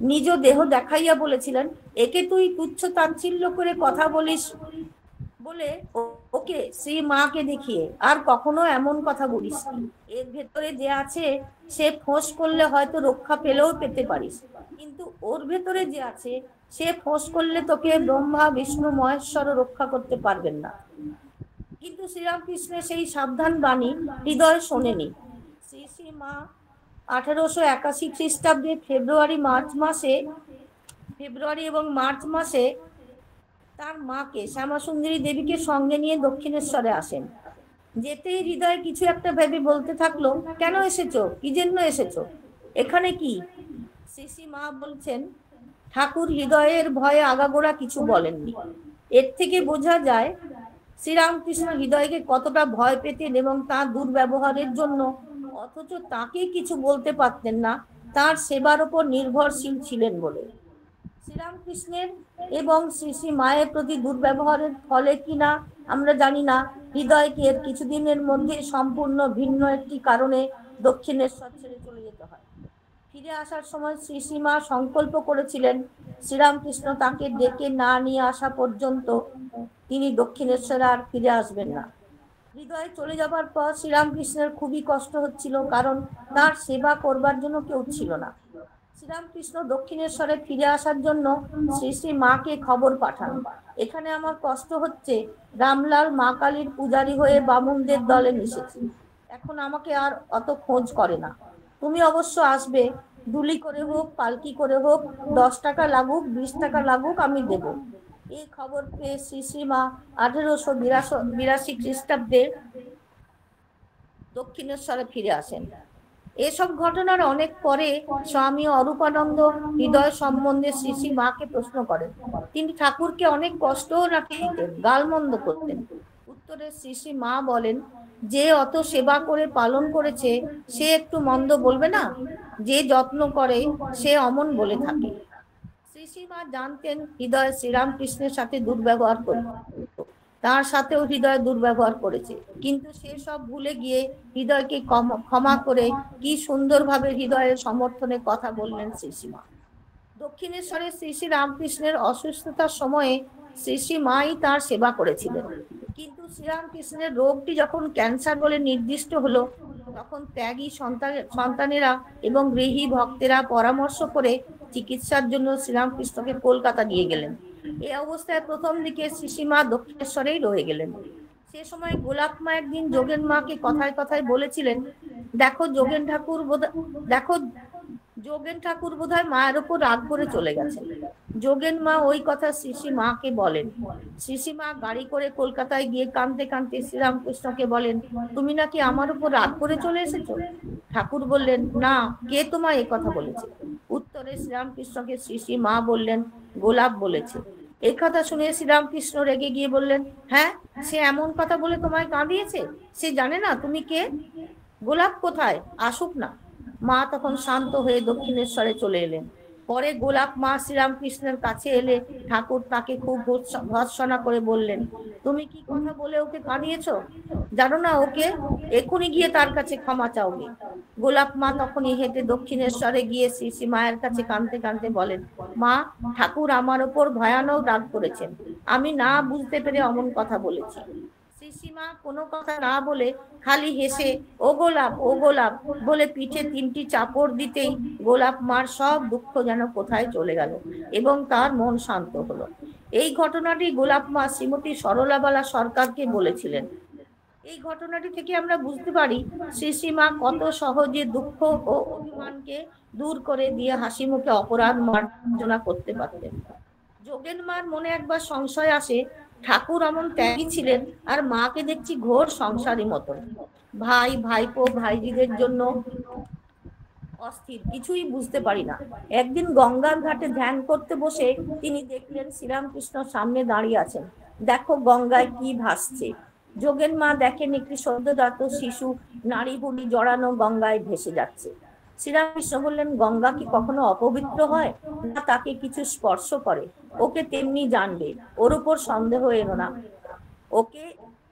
নিজ দেহ দেখাইয়া বলেছিলেন, একে তুই তুচ্ছ তাচ্ছিল্য করে কথা বলিস বলে ওকে শ্রী মাকে দেখিয়ে আর কখনো এমন কথা বলিস নি। এর ভেতরে যে আছে সে ফোঁস করলে হয়তো রক্ষা পেলেও পেতে পারিস, কিন্তু ওর ভেতরে যে আছে সে ফোঁস করলে তোকে ব্রহ্মা বিষ্ণু মহেশ্বরও রক্ষা করতে পারবেন না। কিন্তু শ্রীরামকৃষ্ণের সেই সাবধান বাণী হৃদয় শোনেনি। শ্রী শ্রী মা 1881 খ্রিস্টাব্দে ফেব্রুয়ারি এবং মার্চ মাসে তার মাকে শ্যামাসুন্দরী দেবীকে সঙ্গে নিয়ে দক্ষিণেশ্বরে আসেন। যেতেই হৃদয় কিছু একটা ভেবে বলতে থাকলো, কেন এসেছো, কি জন্য এসেছো, এখানে কি? শ্রী মা বলছেন, ঠাকুর হৃদয়ের ভয়ে আগাগোড়া কিছু বলেননি। এর থেকে বোঝা যায় শ্রীরামকৃষ্ণ হৃদয়কে কতটা ভয় পেতেন এবং তার দুর্ব্যবহারের জন্য অথচ তাকে কিছু বলতে পারতেন না, তার সেবার উপর নির্ভরশীল ছিলেন বলে। শ্রীরামকৃষ্ণের এবং শ্রী শ্রী মায়ের প্রতি দুর্ব্যবহারের ফলে কিনা আমরা জানি না, হৃদয়কে এর কিছুদিনের মধ্যে সম্পূর্ণ ভিন্ন একটি কারণে দক্ষিণেশ্বর ছেড়ে চলে যেতে হয়। ফিরে আসার সময় শ্রী শ্রী মা সংকল্প করেছিলেন, শ্রীরামকৃষ্ণ তাকে ডেকে না নিয়ে আসা পর্যন্ত তিনি দক্ষিণেশ্বরে আর ফিরে আসবেন না। হৃদয় চলে যাবার পর শ্রীরামকৃষ্ণের খুবই কষ্ট হচ্ছিল, কারণ তার সেবা করবার জন্য কেউ ছিল না। শ্রীরামকৃষ্ণ দক্ষিণেশ্বরে ফিরে আসার জন্য শ্রী শ্রী মাকে খবর পাঠান, এখানে আমার কষ্ট হচ্ছে, রামলাল মা কালীর পূজারী হয়ে বামুনদের দলে মিশেছি, এখন আমাকে আর অত খোঁজ করে না। তুমি অবশ্য আসবে, দুলি করে হোক পালকি করে হোক, 10 টাকা লাগুক 20 টাকা লাগুক আমি দেব, এই খবর পেয়ে শ্রী শ্রীমা 1882 খ্রিস্টাব্দে দক্ষিণেশ্বরে ফিরে আসেন। এসব ঘটনার অনেক পরে স্বামী অরূপানন্দ হৃদয় সম্বন্ধে শ্রী শ্রী মাকে প্রশ্ন করেন। তিনি ঠাকুরকে অনেক কষ্টও নাকি দিতেন, গালমন্দ করতেন। উত্তরে শ্রী শ্রী মা বলেন, যে অত সেবা করে পালন করেছে সে একটু মন্দ বলবে না? যে যত্ন করে সে অমন বলে থাকে। শ্রী শ্রী মা জানতেন হৃদয় শ্রীরামকৃষ্ণের সাথে দুর্ব্যবহার করত, তার সাথেও হৃদয় দুর্ব্যবহার করেছে, কিন্তু সে সব ভুলে গিয়ে হৃদয়কে ক্ষমা করে কি সুন্দরভাবে হৃদয়ের সমর্থনে কথা বললেন শ্রী শ্রী মা। দক্ষিণেশ্বরে শ্রী শ্রী রামকৃষ্ণের অসুস্থতার সময়ে শ্রী শ্রী মাই তার সেবা করেছিলেন। কিন্তু শ্রীরামকৃষ্ণের রোগটি যখন ক্যান্সার বলে নির্দিষ্ট হলো, তখন ত্যাগী সন্তানেরা এবং গৃহী ভক্তেরা পরামর্শ করে চিকিৎসার জন্য শ্রীরামকৃষ্ণকে কলকাতা নিয়ে গেলেন। এই অবস্থায় প্রথম দিকে শ্রী শ্রী মা দক্ষিণেশ্বরেই রয়ে গেলেন। সে সময় গোলাপ মা একদিন যোগেন মাকে কথায় কথায় বলেছিলেন, দেখো যোগেন ঠাকুর বোধহয় মায়ের ওপর রাগ করে চলে গেছেন। যোগেন মা ওই কথা শ্রী শ্রী মাকে বলেন। শ্রী শ্রী মা গাড়ি করে কলকাতায় গিয়ে কাঁদতে কাঁদতে শ্রীরামকৃষ্ণকে বলেন, তুমি নাকি আমার উপর রাগ করে চলে এসেছো? ঠাকুর বললেন, না, কে তোমায় এই কথা বলেছে? উত্তরে শ্রীরামকৃষ্ণকে শ্রী শ্রী মা বললেন, গোলাপ বলেছে। এই কথা শুনে শ্রীরামকৃষ্ণ রেগে গিয়ে বললেন, হ্যাঁ, সে এমন কথা বলে তোমায় কাঁদিয়েছে? সে জানে না তুমি কে? গোলাপ কোথায়? আসুক না। মা তখন শান্ত হয়ে দক্ষিণেশ্বরে চলে এলেন। পরে গোলাপ মা শ্রীরামকৃষ্ণের কাছে এলে ঠাকুর তাকে খুব ভর্ৎসনা করে বললেন, তুমি কি কথা বলে ওকে কাঁদিয়েছ? জানো না ওকে? এখনই গিয়ে তার কাছে ক্ষমা চাওগে। গোলাপ মা তখনই হেঁটে দক্ষিণেশ্বরে গিয়ে শ্রী শ্রী মায়ের কাছে কাঁদতে কাঁদতে বলেন, মা, ঠাকুর আমার ওপর ভয়ানক রাগ করেছেন, আমি না বুঝতে পেরে অমন কথা বলেছি। শ্রী শ্রী মা কোনো কথা না বলে খালি হেসে ও গোলাপ বলে পিঠে 3টি চাপড় দিতেই গোলাপ মার সব দুঃখ যেন কোথায় চলে গেল এবং তার মন শান্ত হলো। এই ঘটনাটি গোলাপ মা শ্রীমতী সরলাবালা সরকারকে বলেছিলেন। এই ঘটনাটি থেকে আমরা বুঝতে পারি শ্রী শ্রী মা কত সহজে দুঃখ ও অভিমানকে দূর করে দিয়ে হাসি মুখে অপরাধ মার্জনা করতে পারতেন। যোগেন মার মনে একবার সংশয় আসে, ঠাকুর এমন ত্যাগী ছিলেন আর মাকে দেখছি ঘোর সংসারী মতন, ভাই ভাইপো ভাইজিদের জন্য অস্থির, কিছুই বুঝতে পারি না। একদিন গঙ্গার ঘাটে ধ্যান করতে বসে তিনি দেখলেন শ্রীরামকৃষ্ণ সামনে দাঁড়িয়ে আছেন। দেখো গঙ্গায় কি ভাসছে। যোগেন মা দেখেন একটি সদ্যজাত শিশু নারী বুড়ি জড়ানো গঙ্গায় ভেসে যাচ্ছে। শ্রীরামকৃষ্ণ বললেন, গঙ্গা কি কখনো অপবিত্র হয়? না, তাকে কিছু স্পর্শ করে ওকে তেমনি জানবে, ওর উপর সন্দেহ এলো না।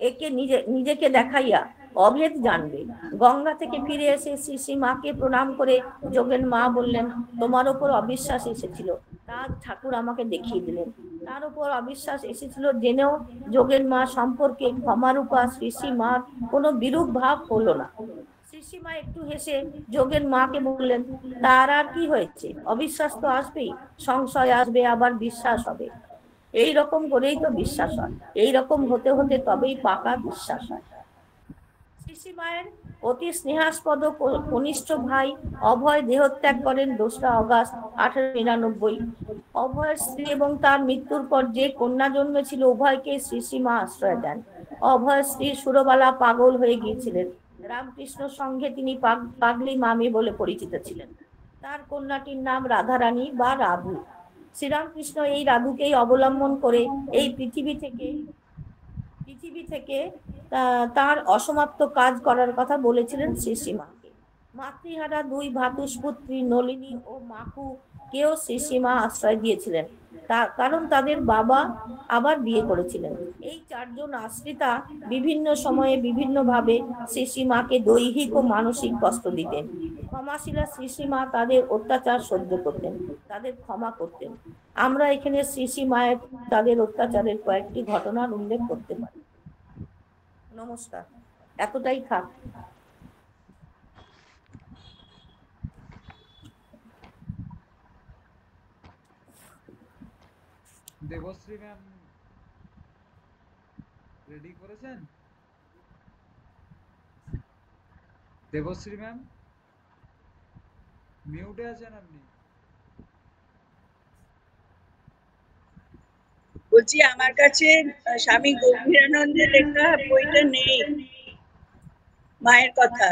একে নিজেকে দেখাইয়া অভেদ জানবে। গঙ্গা থেকে ফিরে এসে শ্রী শ্রী মাকে প্রণাম করে যোগেন মা বললেন, তোমার ওপর অবিশ্বাস এসেছিল, তা ঠাকুর আমাকে দেখিয়ে দিলেন। তার উপর অবিশ্বাস এসেছিল জেনেও যোগেন মা সম্পর্কে ক্ষমারূপা শ্রী শ্রী মার কোনো বিরূপ ভাব হলো না। শ্রী শ্রী মা একটু হেসে যোগেন মাকে বললেন, তার আর কি হয়েছে? অবিশ্বাস তো আসবেই, সংশয় আসবে, আবার বিশ্বাস হবে। এই রকম করেই তো বিশ্বাস হয়, এই রকম হতে হতে তবেই পাকা বিশ্বাস হয়। শ্রী শ্রী মায়ের অতি স্নেহাস্পদ কনিষ্ঠ ভাই অভয় দেহত্যাগ করেন 2রা অগাস্ট 1899। অভয়ের স্ত্রী এবং তার মৃত্যুর পর যে কন্যা জন্মেছিল উভয়কে শ্রী শ্রী মা আশ্রয় দেন। অভয়ের স্ত্রী সুরবালা পাগল হয়ে গিয়েছিলেন। রামকৃষ্ণ সঙ্গে তিনি পাগলি মামি বলে পরিচিত ছিলেন। তার কন্যাটির নাম রাধারানী বা রাধু। শ্রীরামকৃষ্ণ এই রাধুকেই অবলম্বন করে এই পৃথিবী থেকে তার অসমাপ্ত কাজ করার কথা বলেছিলেন শ্রী শ্রী মাকে। মাতৃহারা 2 ভ্রাতুষ্পুত্রী নলিনী ও মাকু কেও শ্রী শ্রী মা আশ্রয় দিয়েছিলেন, কারণ তাদের বাবা আবার বিয়ে করেছিলেন। এই 4 জন আশ্রিতা বিভিন্ন সময়ে বিভিন্নভাবে শ্রী শ্রী মাকে দৈহিক ও মানসিক কষ্ট দিতেন। ক্ষমাশীলা শ্রী শ্রী মা তাদের অত্যাচার সহ্য করতেন, তাদের ক্ষমা করতেন। আমরা এখানে শ্রী শ্রী মায়ের তাদের অত্যাচারের কয়েকটি ঘটনার উল্লেখ করতে পারি। নমস্কার, এতটাই থাক। দেবশ্রী ম্যাম রেডি করেছেন? দেবশ্রী ম্যাম মিউটে আছেন আপনি। বলছি আমার কাছে স্বামী গম্ভীরানন্দের লেখা বইটা নেই, মায়ের কথা।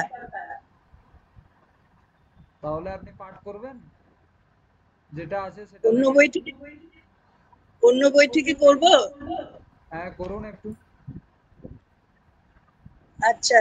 তাহলে আপনি পাঠ করবেন, যেটা আছে সেটা অন্য দেখে। বই থেকে করব? হ্যাঁ, করুন একটু। আচ্ছা,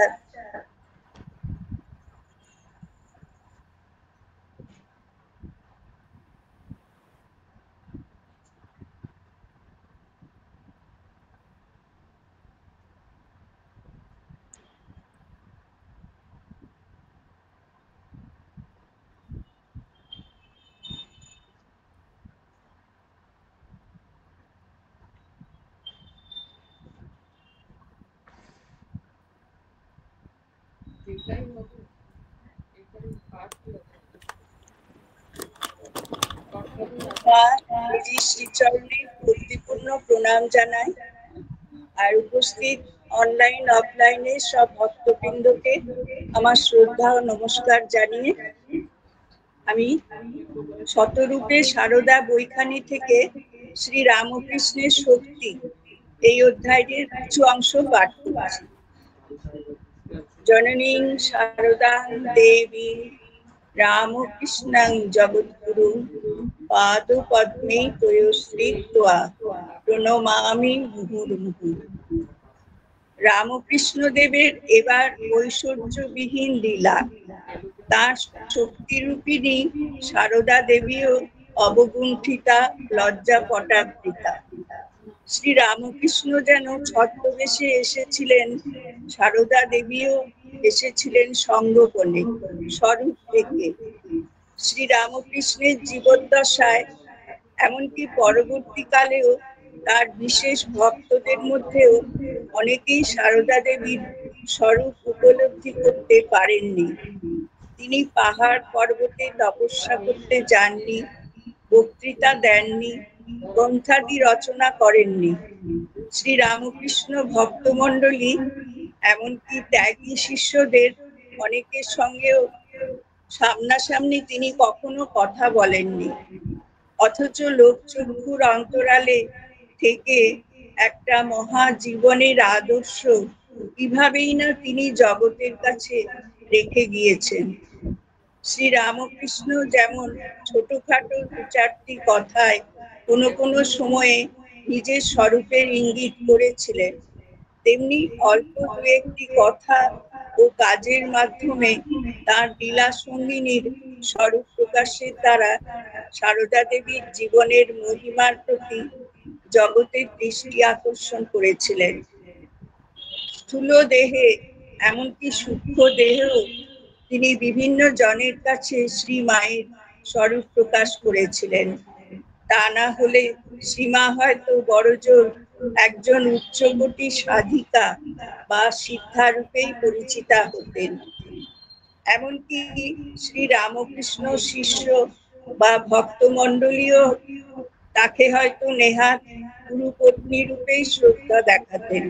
মা দিদি শ্রীচরণে ভক্তিপূর্ণ প্রণাম জানাই, আর উপস্থিত অনলাইন অফলাইনে সব ভক্তবৃন্দকে আমার শ্রদ্ধা ও নমস্কার জানিয়ে আমি শতরূপে সারদা বইখানি থেকে শ্রী রামকৃষ্ণের শক্তি এই অধ্যায়ের কিছু অংশ পাঠ করছি। জননীং শারদাং দেবী রামকৃষ্ণং জগদ্গুরু পাদপদ্মে তয়োশ্রীত্বা প্রণমামি মুহুর্মুহু। রামকৃষ্ণদেবের এবার ঐশ্বর্যবিহীন লীলা, তার শক্তিরূপিণী সারদা দেবীও অবগুণ্ঠিতা, লজ্জা পটাবৃতা। শ্রী রামকৃষ্ণ যেন ছদ্মবেশে এসেছিলেন, সারদা দেবীও এসেছিলেন সঙ্গোপনে, স্বরূপ থেকে। শ্রী রামকৃষ্ণের জীবদ্দশায় এমনকি পরবর্তীকালেও তার বিশেষ ভক্তদের মধ্যেও অনেকেই সারদা দেবীর স্বরূপ উপলব্ধি করতে পারেননি। তিনি পাহাড় পর্বতে তপস্যা করতে যাননি, বক্তৃতা দেননি, গ্রন্থাদি রচনা করেননি। শ্রী রামকৃষ্ণ ভক্তমণ্ডলী এমনকি ত্যাগী শিষ্যদের অনেকের সঙ্গেও সামনাসামনি তিনি কখনো কথা বলেননি, অথচ লোকচক্ষুর অন্তরালে থেকে একটা মহাজীবনের আদর্শ কিভাবেই না তিনি জগতের কাছে রেখে গিয়েছেন। শ্রী রামকৃষ্ণ যেমন ছোটখাটো দু চারটি কথায় কোনো কোনো সময়ে নিজের স্বরূপের ইঙ্গিত করেছিলেন, তেমনি অল্প দু একটি কথা ও কাজের মাধ্যমে তার লীলা সঙ্গিনীর স্বরূপ প্রকাশের দ্বারা সারদা দেবীর জীবনের মহিমার প্রতি জগতের দৃষ্টি আকর্ষণ করেছিলেন। স্থূল দেহে এমনকি সূক্ষ্ম দেহেও তিনি বিভিন্ন জনের কাছে শ্রী মায়ের স্বরূপ প্রকাশ করেছিলেন। তা না হলে শ্রীমা হয়তো বড়জোর একজন উচ্চকোটি সাধিকা বা সিদ্ধারূপেই পরিচিতা হতেন। এমনকি শ্রী রামকৃষ্ণ শিষ্য বা ভক্তমণ্ডলীও তাকে হয়তো নেহাত গুরুপত্নী রূপেই শ্রদ্ধা দেখাতেন।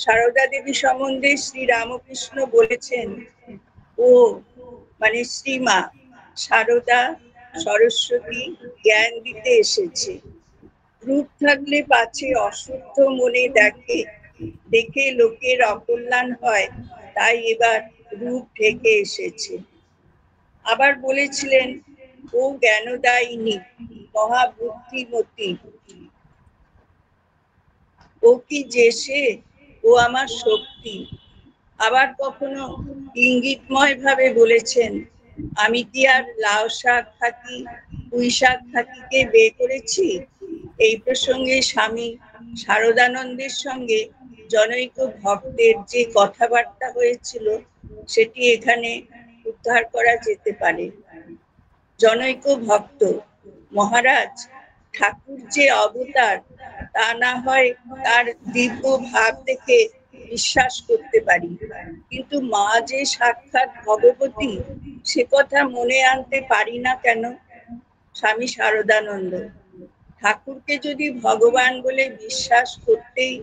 সারদা দেবী সম্বন্ধে শ্রী রামকৃষ্ণ বলেছেন, ও মানে শ্রীমা সারদা সরস্বতী জ্ঞান দিতে এসেছে। রূপ থাকলে পাছে অশুদ্ধ মনে দেখে লোকের অকল্যাণ হয়, তাই এবার রূপ ঢেকে এসেছে। আবার বলেছিলেন, ও জ্ঞানদায়িনী মহাবুদ্ধিমতী, ও কি যে সে, ও আমার শক্তি। আবার কখনো ইঙ্গিতময় ভাবে বলেছেন, আমি কি আর লাউ শাক থাকি পুঁই শাক থাকিকে বে করেছি। এই প্রসঙ্গে স্বামী শারদানন্দের সঙ্গে জনৈক ভক্তের যে কথাবার্তা হয়েছিল সেটি এখানে উদ্ধার করা যেতে পারে। জনৈক ভক্ত, মহারাজ ঠাকুর যে অবতার তা না হয় তার দিব্য ভাব দেখে বিশ্বাস করতে পারি, কিন্তু মা যে সাক্ষাৎ ভগবতী সে কথা মনে আনতে পারি না কেন? স্বামী শারদানন্দ, ঠাকুরকে যদি ভগবান বলে বিশ্বাস করতেই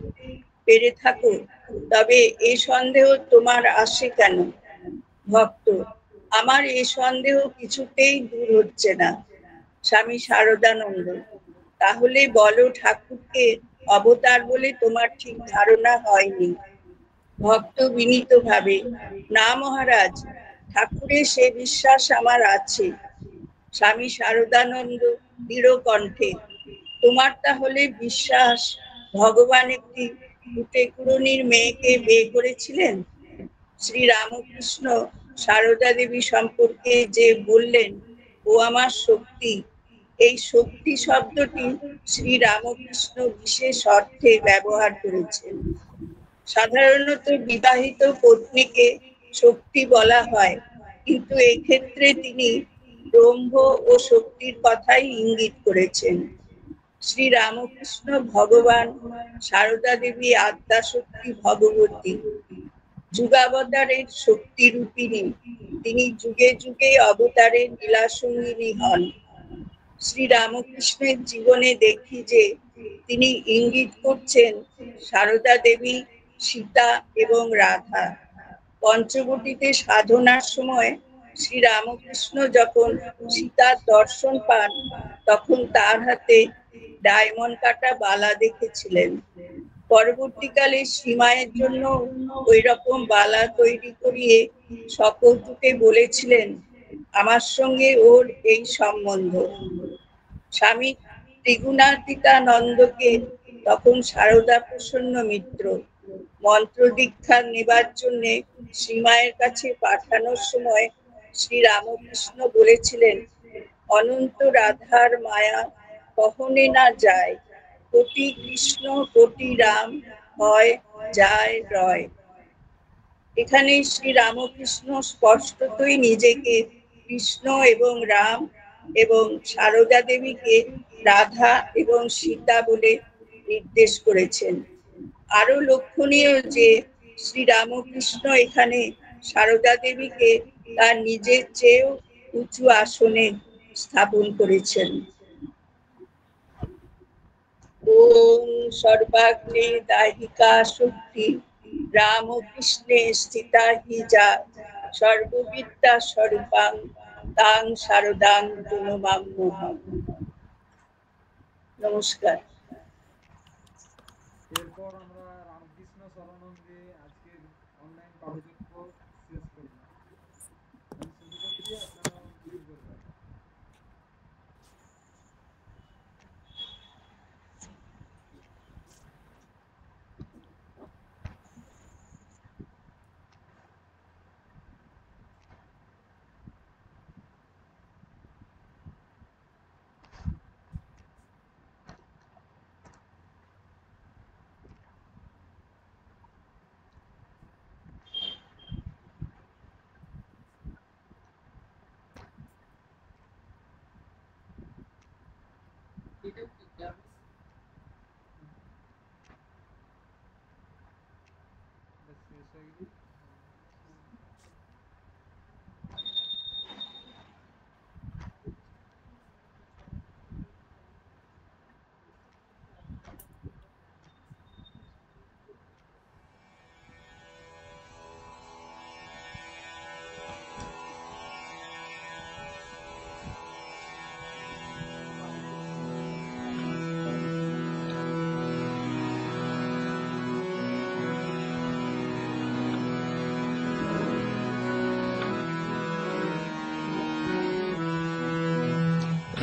পেরে থাকো তবে এ সন্দেহ তোমার আসে কেন? ভক্ত, আমার এ সন্দেহ কিছুতেই দূর হচ্ছে না। স্বামী শারদানন্দ, তাহলে বলো ঠাকুরকে অবতার বলে তোমার ঠিক ধারণা হয়নি। ভক্ত বিনীত ভাবে, না মহারাজ, ঠাকুরের সে বিশ্বাস আমার আছে। স্বামী শারদানন্দ দৃঢ় কণ্ঠে, তোমার তাহলে বিশ্বাস ভগবান একটি কুটেকুড়নির মেয়েকে বিয়ে করেছিলেন? শ্রী রামকৃষ্ণ সারদা দেবী সম্পর্কে যে বললেন ও আমার শক্তি, এই শক্তি শব্দটি শ্রী রামকৃষ্ণ বিশেষ অর্থে ব্যবহার করেছেন। সাধারণত বিবাহিত পত্নীকে শক্তি বলা হয়, কিন্তু এক্ষেত্রে তিনি ব্রহ্ম ও শক্তির কথাই ইঙ্গিত করেছেন। শ্রী রামকৃষ্ণ ভগবান, সারদা দেবী আদ্যা শক্তি ভগবতী, যুগাবতারের শক্তি রূপিণী। তিনি যুগে যুগে অবতারের লীলাসঙ্গিনী হন। শ্রী রামকৃষ্ণের জীবনে দেখি যে তিনি ইঙ্গিত করছেন সারদা দেবী, সীতা এবং রাধা। পঞ্চবটিতে সাধনার সময় শ্রী রামকৃষ্ণ যখন সীতার দর্শন পান, তখন তার হাতে ডায়মন্ড কাটা বালা দেখেছিলেন। পরবর্তীকালে শ্রীমায়ের জন্য ওই রকম বালা তৈরি করিয়ে সকৌতুকে বলেছিলেন, আমার সঙ্গে ওর এই সম্বন্ধ। স্বামী ত্রিগুণাতীতানন্দকে তখন সারদা প্রসন্ন মিত্র মন্ত্র দীক্ষা নেবার জন্য শ্রীমায়ের কাছে পাঠানোর সময় শ্রী রামকৃষ্ণ বলেছিলেন, অনন্ত রাধার মায়া কখনে না যায়, কোটি কৃষ্ণ কোটি রাম হয় যায় রয়। এখানে শ্রী রামকৃষ্ণ স্পষ্টতই নিজেকে কৃষ্ণ এবং রাম এবং সারদা দেবীকে রাধা এবং সীতা বলে নির্দেশ করেছেন। আরো লক্ষণীয় যে শ্রী রামকৃষ্ণ এখানে সারদা দেবীকে তার নিজের চেয়েও উঁচু আসনে স্থাপন করেছেন। ওম সর্বাগ্নে দাহিকা শক্তি রামকৃষ্ণে স্থিতা হি যা, সর্ববিদ্যা স্বরূপাং তাং শারদাং প্রণমাম্যহম। নমস্কার। এরপর আমরা রামকৃষ্ণ শরণানন্দে আজকের অনলাইন পাঠযোগ্য শেষ করলাম। আমি শুরু করছি, আপনারা শুরু করবেন।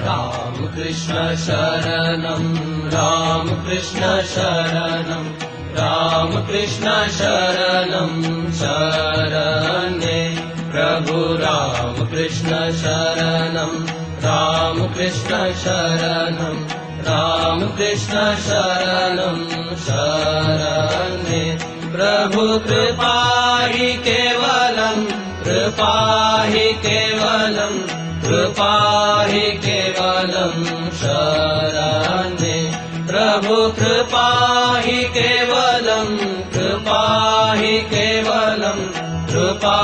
रामकृष्ण शरणं रामकृष्ण शरणं रामकृष्ण शरणं शरणे प्रभु रामकृष्ण शरणं रामकृष्ण शरणं रामकृष्ण शरणं शरणे प्रभु कृपा हि केवलं कृपा हि केवलं कृपा हि केवलं शरणे प्रभु कृपा हि केवलं कृपा हि केवलं कृपा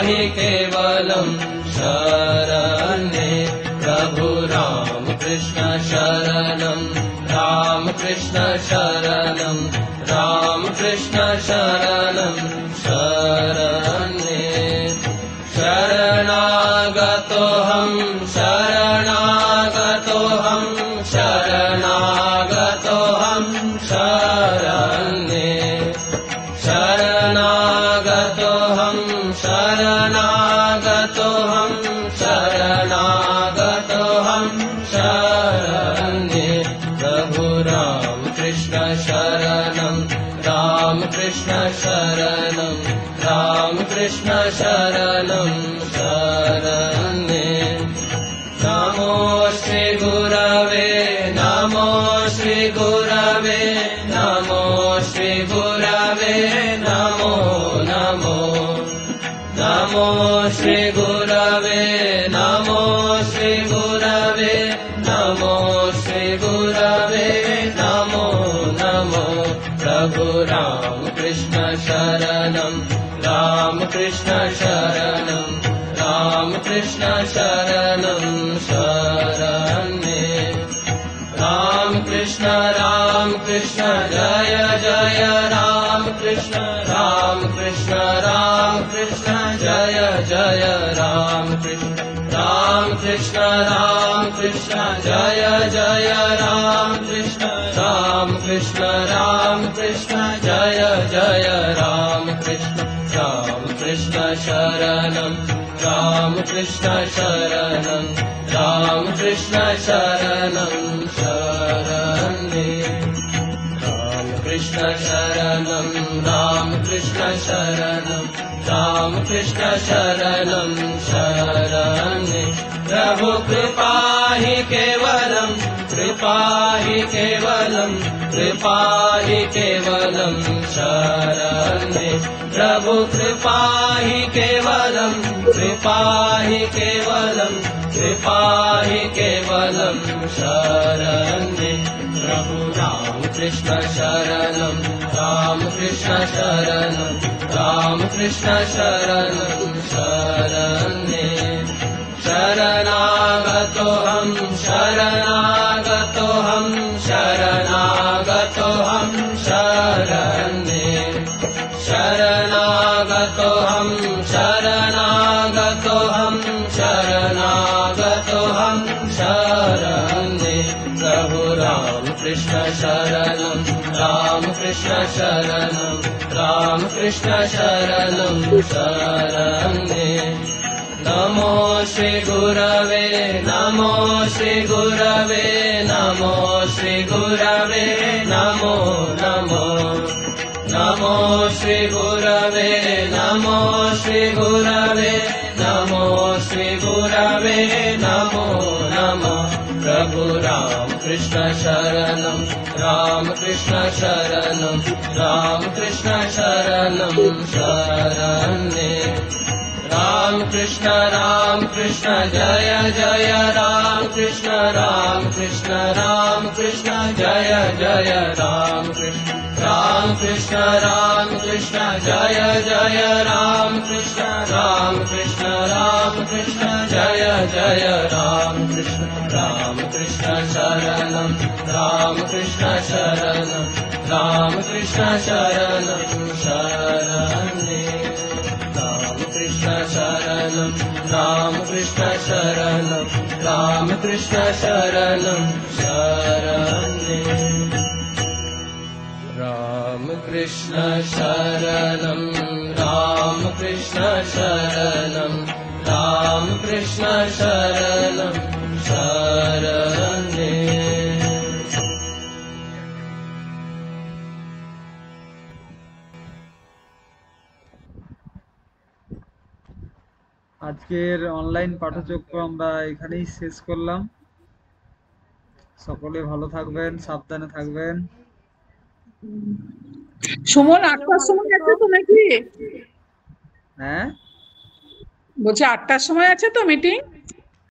हि केवलं शरणे प्रभु रामकृष्ण शरणं रामकृष्ण शरणं रामकृष्ण शरणं शरणे शरणागतोऽहं शरणागतोऽहं शरणा शरणमहं शरण्ये शरणागतोऽहं शरणागतोऽहं शरणागतोऽहं शरण्ये प्रभु राम कृष्ण शरणं राम कृष्ण शरणं राम कृष्ण शरणं शरण्ये नमो श्री गुरवे नमो श्री गुरवे नमो श्री गुरवे नमो नमो नमो श्री गुरवे नमो श्री गुरवे नमो श्री गुरवे नमो नमो प्रभु राम कृष्ण शरणं राम कृष्ण शरणं राम कृष्ण शरणं शरण्ये राम कृष्ण जय जय राम कृष्ण जय जय राम कृष्ण जय जय राम कृष्ण जय जय राम कृष्ण शरणं राम कृष्ण शरणं राम कृष्ण शरणं शरण्ये राम कृष्ण शरणं राम कृष्ण शरणं राम कृष्ण शरणं शरण्ये प्रभु कृपा हि केवलं कृपा हि केवलं कृपा हि केवलं शरण्ये प्रभु कृपा हि केवलं कृपा हि केवलं कृपा हि केवलं शरण्ये प्रभु राम कृष्ण शरणं राम कृष्ण शरणं राम कृष्ण शरणं शरण्ये शरणागतोऽहं शरणागतोऽहं शरणागतोऽहं शरण्ये शरणागतोऽहं शरणागतोऽहं शरणागतोऽहं शरण्ये प्रभु राम कृष्ण शरणं राम कृष्ण शरणं राम कृष्ण शरणं शरण्ये नमो श्री गुरवे नमो श्री गुरवे नमो श्री गुरवे नमो नमो नमो श्री गुरवे नमो श्री गुरवे नमो श्री गुरवे नमो नमो प्रभु राम कृष्ण शरणं राम कृष्ण शरणं राम कृष्ण शरणं शरण्ये राम कृष्ण जय जय राम कृष्ण जय जय राम कृष्ण जय जय राम कृष्ण जय जय राम कृष्ण शरणं राम कृष्ण शरणं राम कृष्ण शरणं शरण्ये राम कृष्ण शरणं राम कृष्ण शरणं राम कृष्ण शरणं शरण्ये राम कृष्ण शरणं राम कृष्ण शरणं राम कृष्ण शरणं शरण्ये আজকের অনলাইন পাঠচক্র আমরা এখানেই শেষ করলাম। সকলে ভালো থাকবেন, সাবধানে থাকবেন। সুমন 8টার সময় আছে তো নাকি? হ্যাঁ বলছি 8টার সময় আছে তো মিটিং?